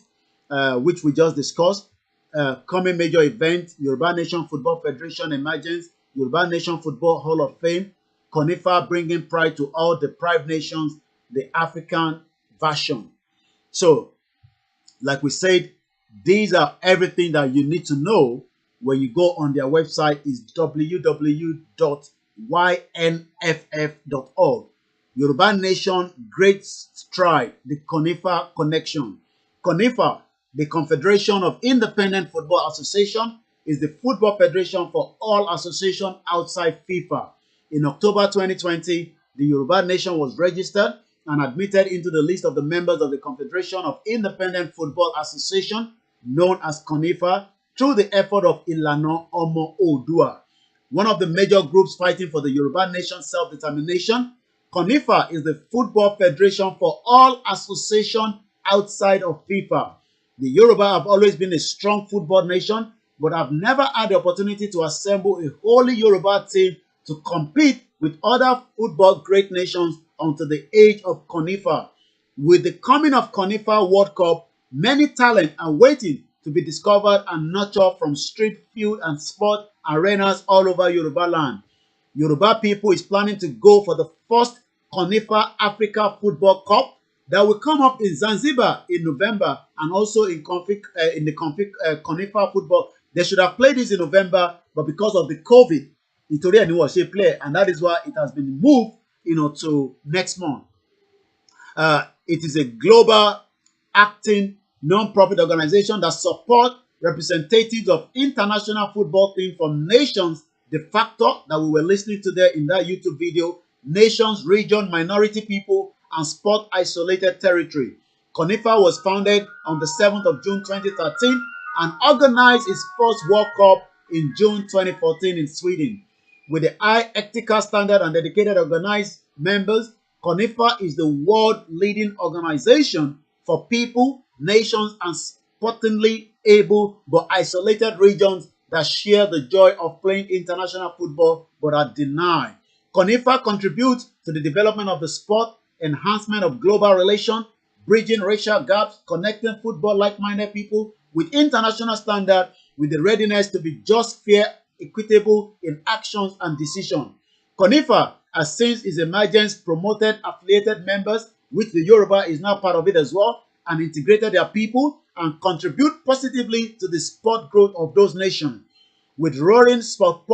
which we just discussed. Coming major event, Yoruba Nation Football Federation emergence, Yoruba Nation Football Hall of Fame, CONIFA bringing pride to all deprived nations, the African version. So, like we said, these are everything that you need to know when you go on their website is www.ynff.org. Yoruba Nation Great Stride, the CONIFA connection. CONIFA, the Confederation of Independent Football Association, is the football federation for all associations outside FIFA. In October 2020, the Yoruba Nation was registered and admitted into the list of the members of the Confederation of Independent Football Association, known as CONIFA, through the effort of Ilana Omo Odua, one of the major groups fighting for the Yoruba Nation self-determination. CONIFA is the football federation for all associations outside of FIFA. The Yoruba have always been a strong football nation, but have never had the opportunity to assemble a wholly Yoruba team to compete with other football great nations until the age of CONIFA. With the coming of CONIFA World Cup, many talent are waiting to be discovered and nurtured from street, field, and sport arenas all over Yoruba land. Yoruba people is planning to go for the first CONIFA Africa Football Cup that will come up in Zanzibar in November, and also in the CONIFA football. They should have played this in November, but because of the COVID, Itoria knew what she played, and that is why it has been moved, to next month. It is a global acting non-profit organization that supports representatives of international football teams from nations de facto that we were listening to there in that YouTube video, nations, region, minority people, and sport isolated territory. CONIFA was founded on the 7th of June 2013 and organized its first World Cup in June 2014 in Sweden. With the high ethical standard and dedicated organized members, CONIFA is the world leading organization for people, nations, and sportingly able but isolated regions that share the joy of playing international football but are denied. CONIFA contributes to the development of the sport, enhancement of global relations, bridging racial gaps, connecting football like-minded people with international standards, with the readiness to be just, fair, equitable in actions and decisions. CONIFA has since its emergence promoted affiliated members, which the Yoruba is now part of it as well, and integrated their people and contribute positively to the sport growth of those nations. With roaring sport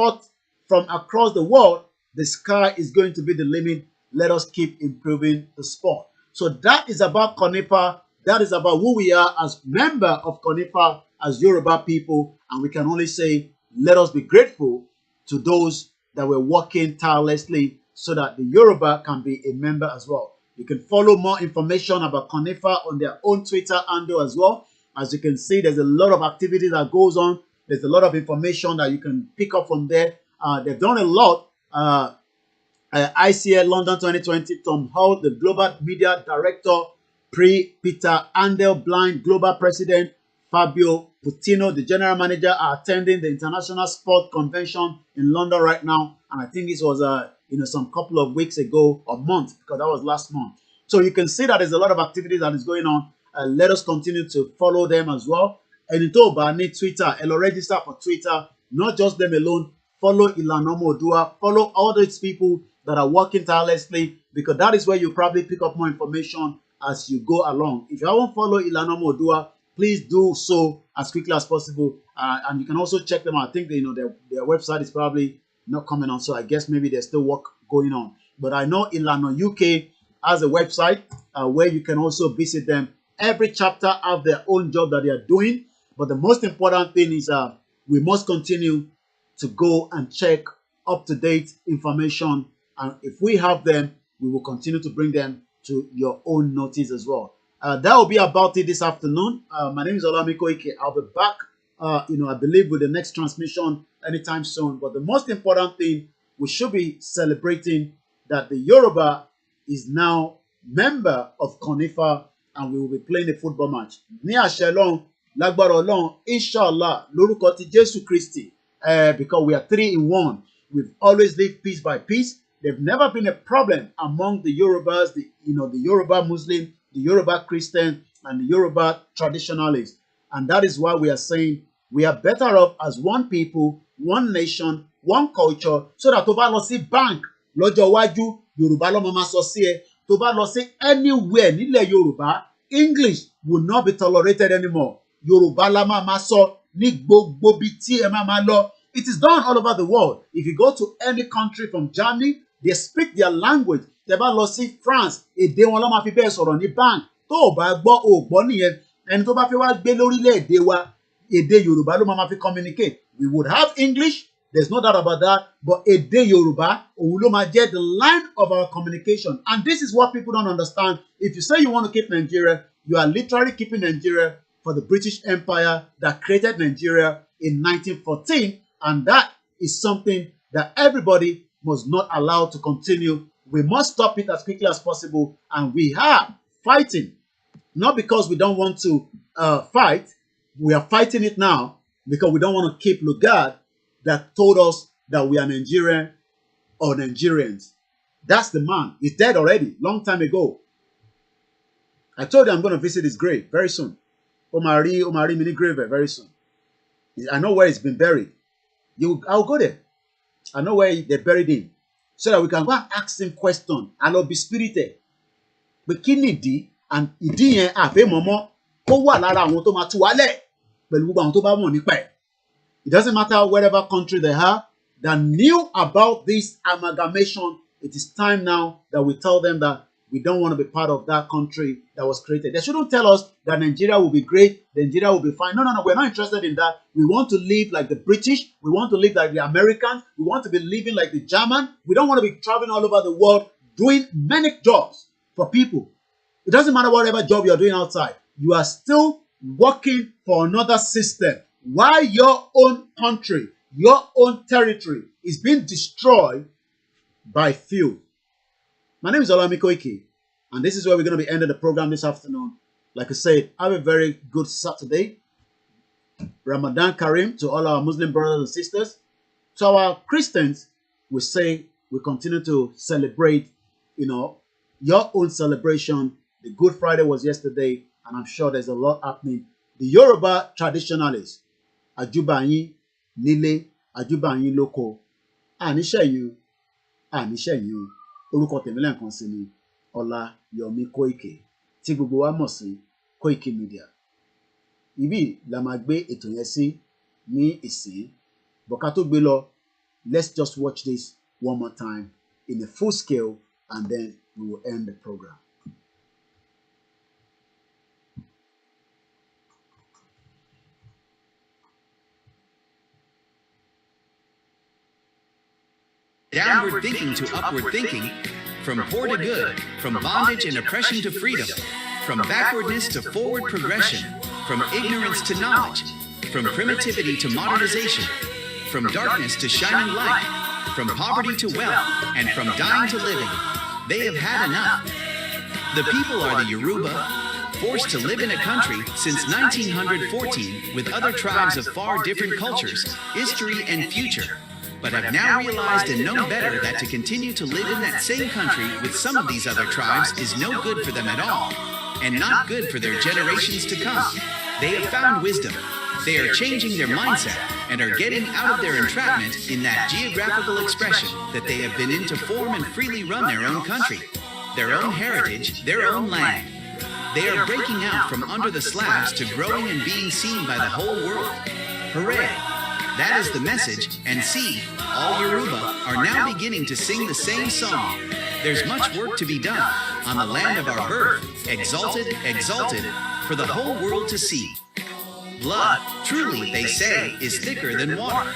from across the world, the sky is going to be the limit. Let us keep improving the sport. So that is about CONIFA. That is about who we are as member of CONIFA, as Yoruba people. And we can only say, let us be grateful to those that we're working tirelessly so that the Yoruba can be a member as well. You can follow more information about CONIFA on their own Twitter handle as well. As you can see, there's a lot of activity that goes on. There's a lot of information that you can pick up from there. They've done a lot. ICL London 2020, Tom Hull, the Global Media Director, Peter Andel Blind, Global President, Fabio Putino, the General Manager, are attending the International Sport Convention in London right now. And I think this was some couple of weeks ago or month, because that was last month. So you can see that there's a lot of activity that is going on. Let us continue to follow them as well. And in Toba, need Twitter, and register for Twitter, not just them alone. Follow Ilana Modua, follow all these people that are working tirelessly, because that is where you probably pick up more information as you go along. If you haven't followed Ilana Modua, please do so as quickly as possible. And you can also check them out. I think their website is probably not coming on, so I guess maybe there's still work going on. But I know Ilana UK has a website where you can also visit them. Every chapter have their own job that they are doing. But the most important thing is we must continue to go and check up-to-date information. And if we have them, we will continue to bring them to your own notice as well. That will be about it this afternoon. My name is OLAMILEKAN. I'll be back, I believe, with the next transmission anytime soon. But the most important thing, we should be celebrating that the Yoruba is now member of CONIFA, and we will be playing a football match. Ní àṣẹ Ọlọ́run, lágbára Ọlọ́run, inshallah, lórúkọ ti Jésù Kristi, because we are 3 in 1. We've always lived piece by piece. There's never been a problem among the Yorubas, the Yoruba Muslim, the Yoruba Christian, and the Yoruba traditionalists. And that is why we are saying we are better off as one people, one nation, one culture, so that tó bá lọ sí bank lọ́jọ́ iwájú, Yorùbá ló máa sọ sí ẹ. Tó bá lọ sí anywhere nílẹ̀ Yorùbá, English will not be tolerated anymore. Yorùbá la máa sọ ní gbogbo bí tí ẹ máa lọ. It is done all over the world. If you go to any country from Germany, they speak their language. Tẹ́ bá lọ sí France, èdè wọn ló máa fi bẹ́ẹ̀ sọ̀rọ̀ ní bank. Tó o bá gbọ́, o ò gbọ́ nìyẹn. Ẹni tó bá fẹ́ wá gbé lórílẹ̀-èdè wa, èdè Yorùbá ló máa fi communicate. We would have English, there's no doubt about that, but èdè Yorùbá, òun ló máa jẹ́ the line of our communication. And this is what people don't understand. If you say you want to keep Nigeria, you are literally keeping Nigeria for the British Empire that created Nigeria in 1914. And that is something that everybody must not allow to continue. We must stop it as quickly as possible. And we are fighting, not because we don't want to fight. We are fighting it now because we don't want to keep Lugard that told us that we are Nigerian or Nigerians. That's the man. He's dead already, long time ago. I told you I'm going to visit his grave very soon. Omari mini grave very soon. I know where he's been buried. I'll go there. I know where they buried him, so that we can go and ask him questions and I'll be spirited. But kí nìdí, and ìdí yẹn àfẹ́ mọ́mọ́ kó wà lára àwọn tó máa tú wálẹ̀ pẹ̀lú gbogbo àwọn tó bá mọ̀ nípa ẹ̀. It doesn't matter whatever country they are that knew about this amalgamation. It is time now that we tell them that we don't want to be part of that country that was created. They shouldn't tell us that Nigeria will be great, Nigeria will be fine. No, we're not interested in that. We want to live like the British. We want to live like the Americans. We want to be living like the German. We don't want to be traveling all over the world doing many jobs for people. It doesn't matter whatever job you're doing outside. You are still working for another system. While your own country, your own territory is being destroyed by few. My name is OLAMILEKAN, and this is where we're going to be ending the program this afternoon. Like I said, have a very good Saturday. Ramadan Kareem to all our Muslim brothers and sisters. To our Christians, we say we continue to celebrate, your own celebration. The Good Friday was yesterday, and I'm sure there's a lot happening. The Yoruba traditionalists, Ajubayin Nile, Ajubayin Loko, Anishayu, orúkọ tèmi lẹ́ẹ̀kan sí ni Ọláyọmí Kóìkì tí gbogbo wa mọ̀ sí KOIKIMEDIA. Ibi la máa gbé ètò yẹn sí ní ìsín. Bọ̀ká tó gbé lọ, let's just watch this one more time in a full scale, and then we will end the program. downward thinking to upward thinking, from poor to good, from bondage and oppression to freedom, from backwardness to forward progression, from ignorance to knowledge, from primitivity to modernization, from darkness to shining light, from poverty to wealth, and from dying to living. They have had enough. The people are the Yoruba, forced to live in a country since 1914 with other tribes of far different cultures, history, and future, but have now realized and known better that to continue to live in that same country with some of these other tribes is no good for them at all, and not good for their generations to come. They have found wisdom. They are changing their mindset and are getting out of their entrapment in that geographical expression that they have been in to form and freely run their own country, their own heritage, their own land. They are breaking out from under the slabs to growing and being seen by the whole world. Hooray! That is the message, and see, all Yoruba are now beginning to sing the same song. There's much work to be done on the land of our birth, exalted, exalted, for the whole world to see. Blood, truly, they say, is thicker than water.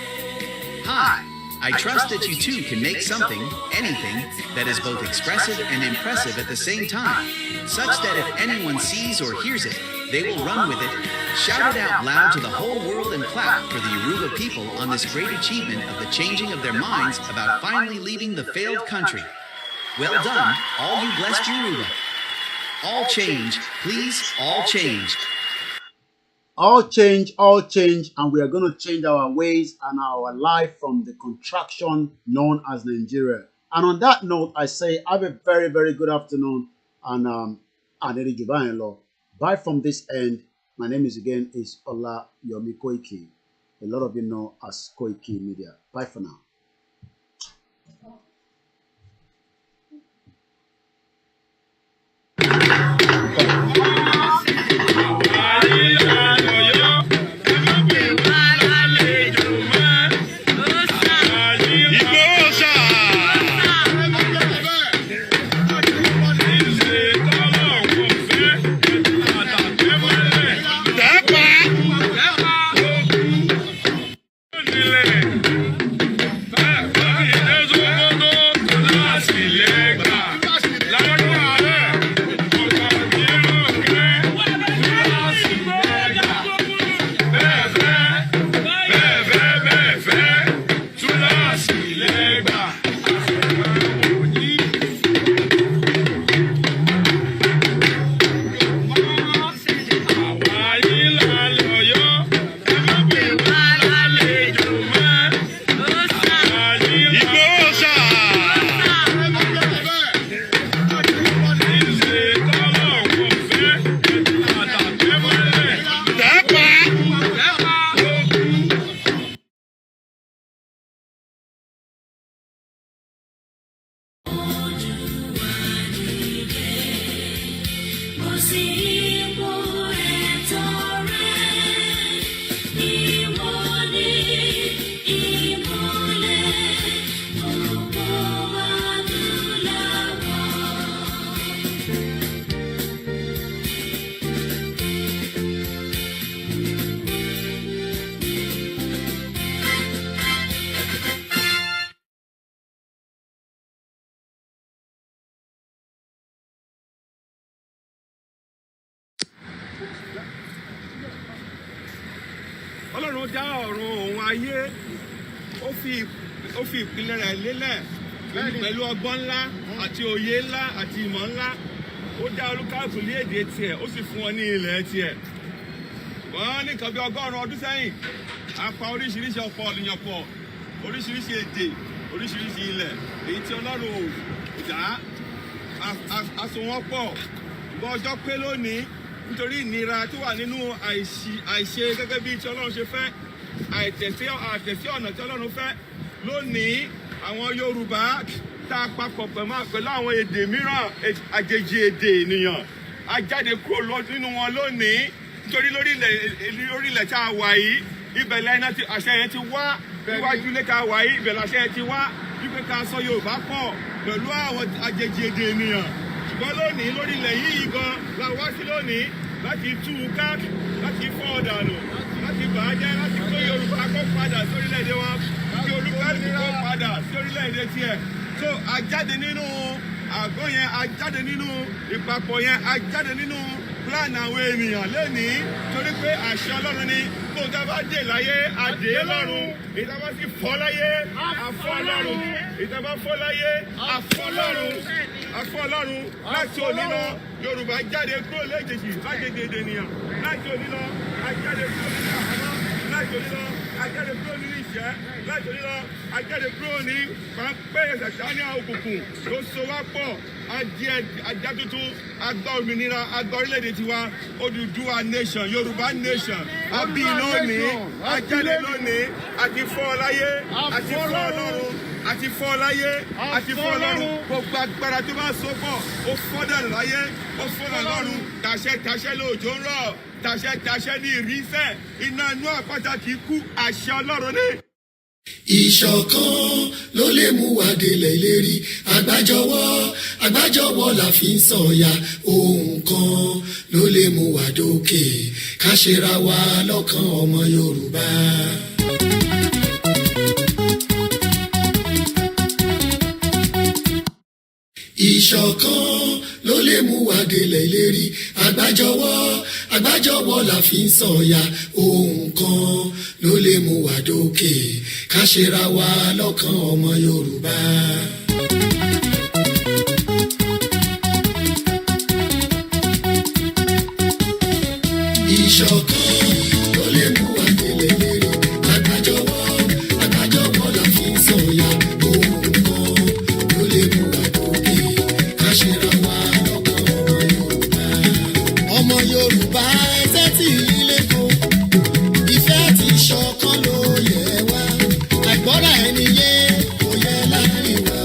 Hi, I trust that you too can make something, anything, that is both expressive and impressive at the same time, such that if anyone sees or hears it, they will run with it, shout it out loud to the whole world and clap for the Yoruba people on this great achievement of the changing of their minds about finally leaving the failed country. Well done, all you blessed Yoruba. All change, please, all change. All change, and we are going to change our ways and our life from the contraction known as Nigeria. And on that note, I say have a very, very good afternoon, and bye from this end. My name is OLAMILEKAN Koiki. A lot of you know as KOIKIMEDIA. Bye for now. Ọlọ́run dá ọ̀run òun ayé, ó fi ìpìlẹ̀ rẹ̀ lélẹ̀ pẹ̀lú ọgbọ́n ńlá àti òye ńlá àti ìmọ̀ ńlá. Ó dá olúkálùkù ní èdè tiẹ̀, ó sì fún wọn ní ilẹ̀ tiẹ̀. Wọ́n ní nǹkan bí 100 ọdún sẹ́yìn, a pa oríṣiríṣi ọ̀pọ̀ ènìyàn pọ̀, oríṣiríṣi èdè, oríṣiríṣi ilẹ̀, èyí tí Ọlọ́run ò dá, a so wọ́n pọ̀. Ṣùgbọ́n ọjọ́ pé lónìí, nítorí ìnira tó wà nínú àìṣe gẹ́gẹ́ bí tí Ọlọ́run ṣe fẹ́, àìtẹ̀sí ọ̀nà tí Ọlọ́run fẹ́. Lónìí, àwọn Yorùbá tá a papọ̀ pẹ̀lú àwọn èdè mìíràn, àjèjì èdè ènìyàn, a jáde kúrò nínú wọn lónìí, nítorí lórí ilẹ̀ tá a wà yìí, ibẹ̀ lẹ́yìn àṣẹ yẹn ti wá, níwájú ilé tá a wà yìí, ibẹ̀ làṣẹ yẹn ti wá, wípé ká sọ Yorùbá pọ̀ pẹ̀lú àwọn àjèjì èdè ènìyàn. Ṣùgbọ́n lónìí lórí ilẹ̀ yìí gan la wá sí lónìí láti tú u ká, láti fọ́ ọ̀dànù, láti bàá jẹ́, láti kó Yorùbá kó padà sórílẹ̀-èdè wa, kí olúkálùkù kó padà sí orílẹ̀-èdè tiẹ̀. So ajáde nínú àgọ́ yẹn, ajáde nínú ìpapọ̀ yẹn, ajáde nínú plan àwọn ènìyàn lónìí torí pé àṣẹ Ọlọ́run ni tó tá bá dé láyé àdé lọ́run, ìta bá sì fọ́ láyé àfọ́ lọ́run, ìta bá fọ́ láyé àfọ́ lọ́run, àfọ́ lọ́run. Láti òní lọ Yorùbá jáde kúrò léjèèjì lágbègbè ènìyàn, láti òní lọ ajáde kúrò nínú àhámọ́, láti òní lọ ajáde kúrò nínú ìṣẹ́, láti òní lọ ajáde kúrò ní pápẹ́ Sàtánì òkùnkùn tó so wá pọ̀. Ajá tuntun, agbá òmìnira, agbá orílẹ̀-èdè tiwa, Odùduwà nation, Yorùbá nation, àbí lónìí, ajáde lónìí, àti fọ́ láyé, àti fọ́ Ọlọ́run, àti fọ́ láyé, àti fọ́ Ọlọ́run. Gbogbo agbára tó bá so pọ̀, ó fọ́dà láyé, ó fọ́dà lọ́run. Tàṣẹ lóòjó ń rọ̀, tàṣẹ ní ìrísẹ̀, iná inú àpáta kì í kú, àṣẹ Ọlọ́run ni. Ìṣọ̀kan ló lè mú wa délẹ̀ ìlérí, àgbájọwọ́ la fi ń sọ̀yà, ohun kan ló lè mú wa dókè, ká ṣera wa lọ́kàn ọmọ Yorùbá. Ìṣọ̀kan ló lè mú wa délẹ̀ ìlérí, àgbájọwọ́ la fi ń sọ̀yà, ohun kan ló lè mú wa dókè, ká ṣera wa lọ́kàn ọmọ Yorùbá. Ìṣọ̀kan ló lè mú wa délẹ̀ ìlérí, àgbájọwọ́ la fi ń sọ̀yà, ohun kan ló lè mú wa dókè, ká ṣera wa lọ́kàn ọmọ Yorùbá. Ọmọ Yorùbá ẹsẹ̀ tí ilé kó, ìfẹ́ àti ìṣọ̀kan ló yẹ wá, àìgbọ́ra ẹni yé kò yẹ láàrin wa.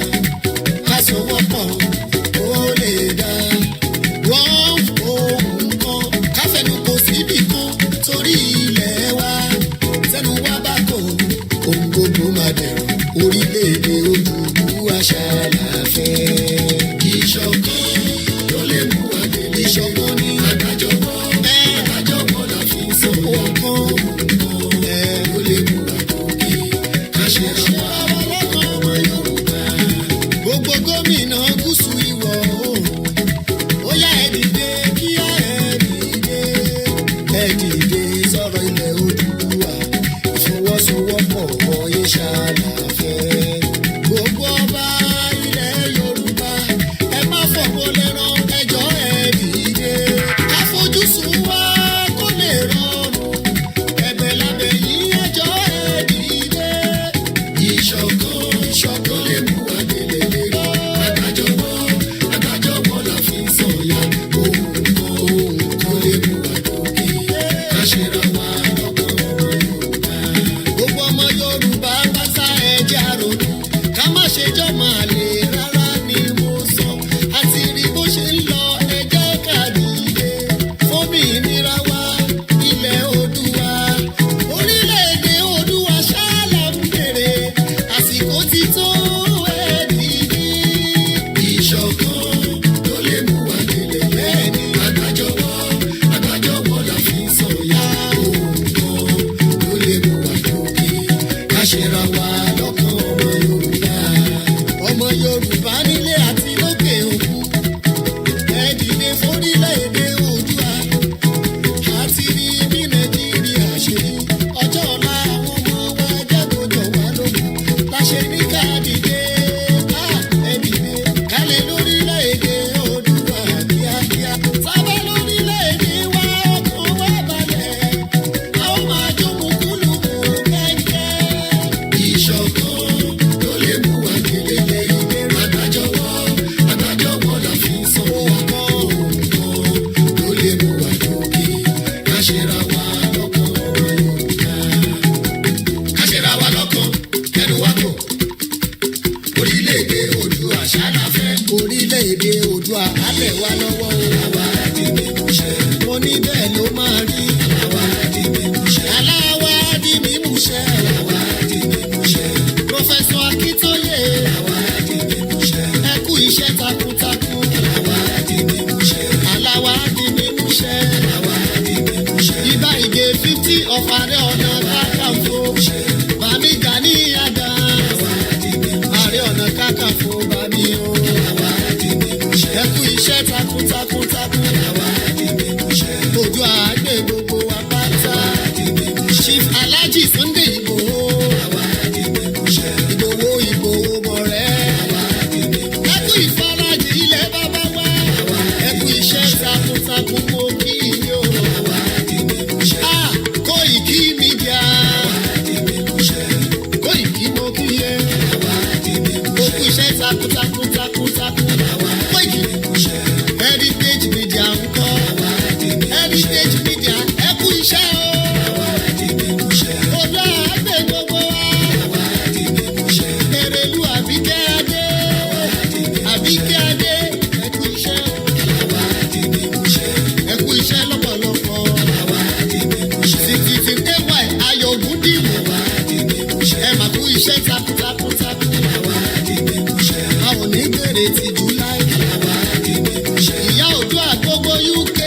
iṣẹ́ takuntakuntakun. Àwa di mímúṣẹ. A ò ní bèrè tìjú láì. Àwa di mímúṣẹ. Ìyá Oòduà gbogbo UK.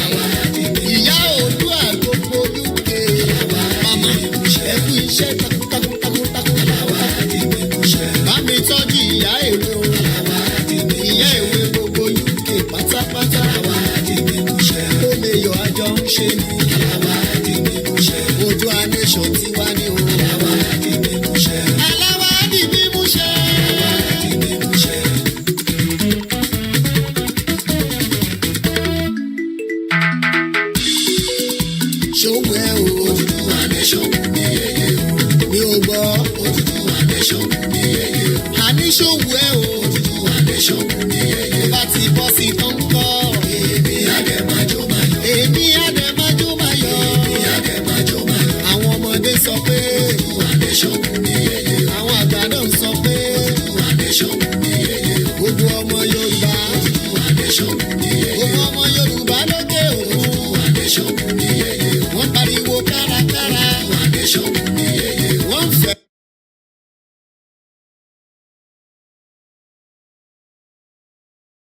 Àwa di mímúṣẹ. Ìyá Oòduà gbogbo UK. Àwa di mímúṣẹ. Ẹ kú iṣẹ́ takuntakuntakun. Àwa di mímúṣẹ. Bá mi tọ́jú ìyá èwe o. Àwa di mímúṣẹ. Ìyá èwe gbogbo UK pátápátá. Àwa di mímúṣẹ. Ó lè yọ àjọ ń ṣe ni. Àwa di mímúṣẹ. Oòduà nation tiwa ni o. Àwa di mímúṣẹ. Àwa di mímúṣẹ. Àwa di mímúṣẹ. Ṣòwò ẹ̀ o. Oòduà nation ní yeye o. Mi ò gbọ́. Oòduà nation.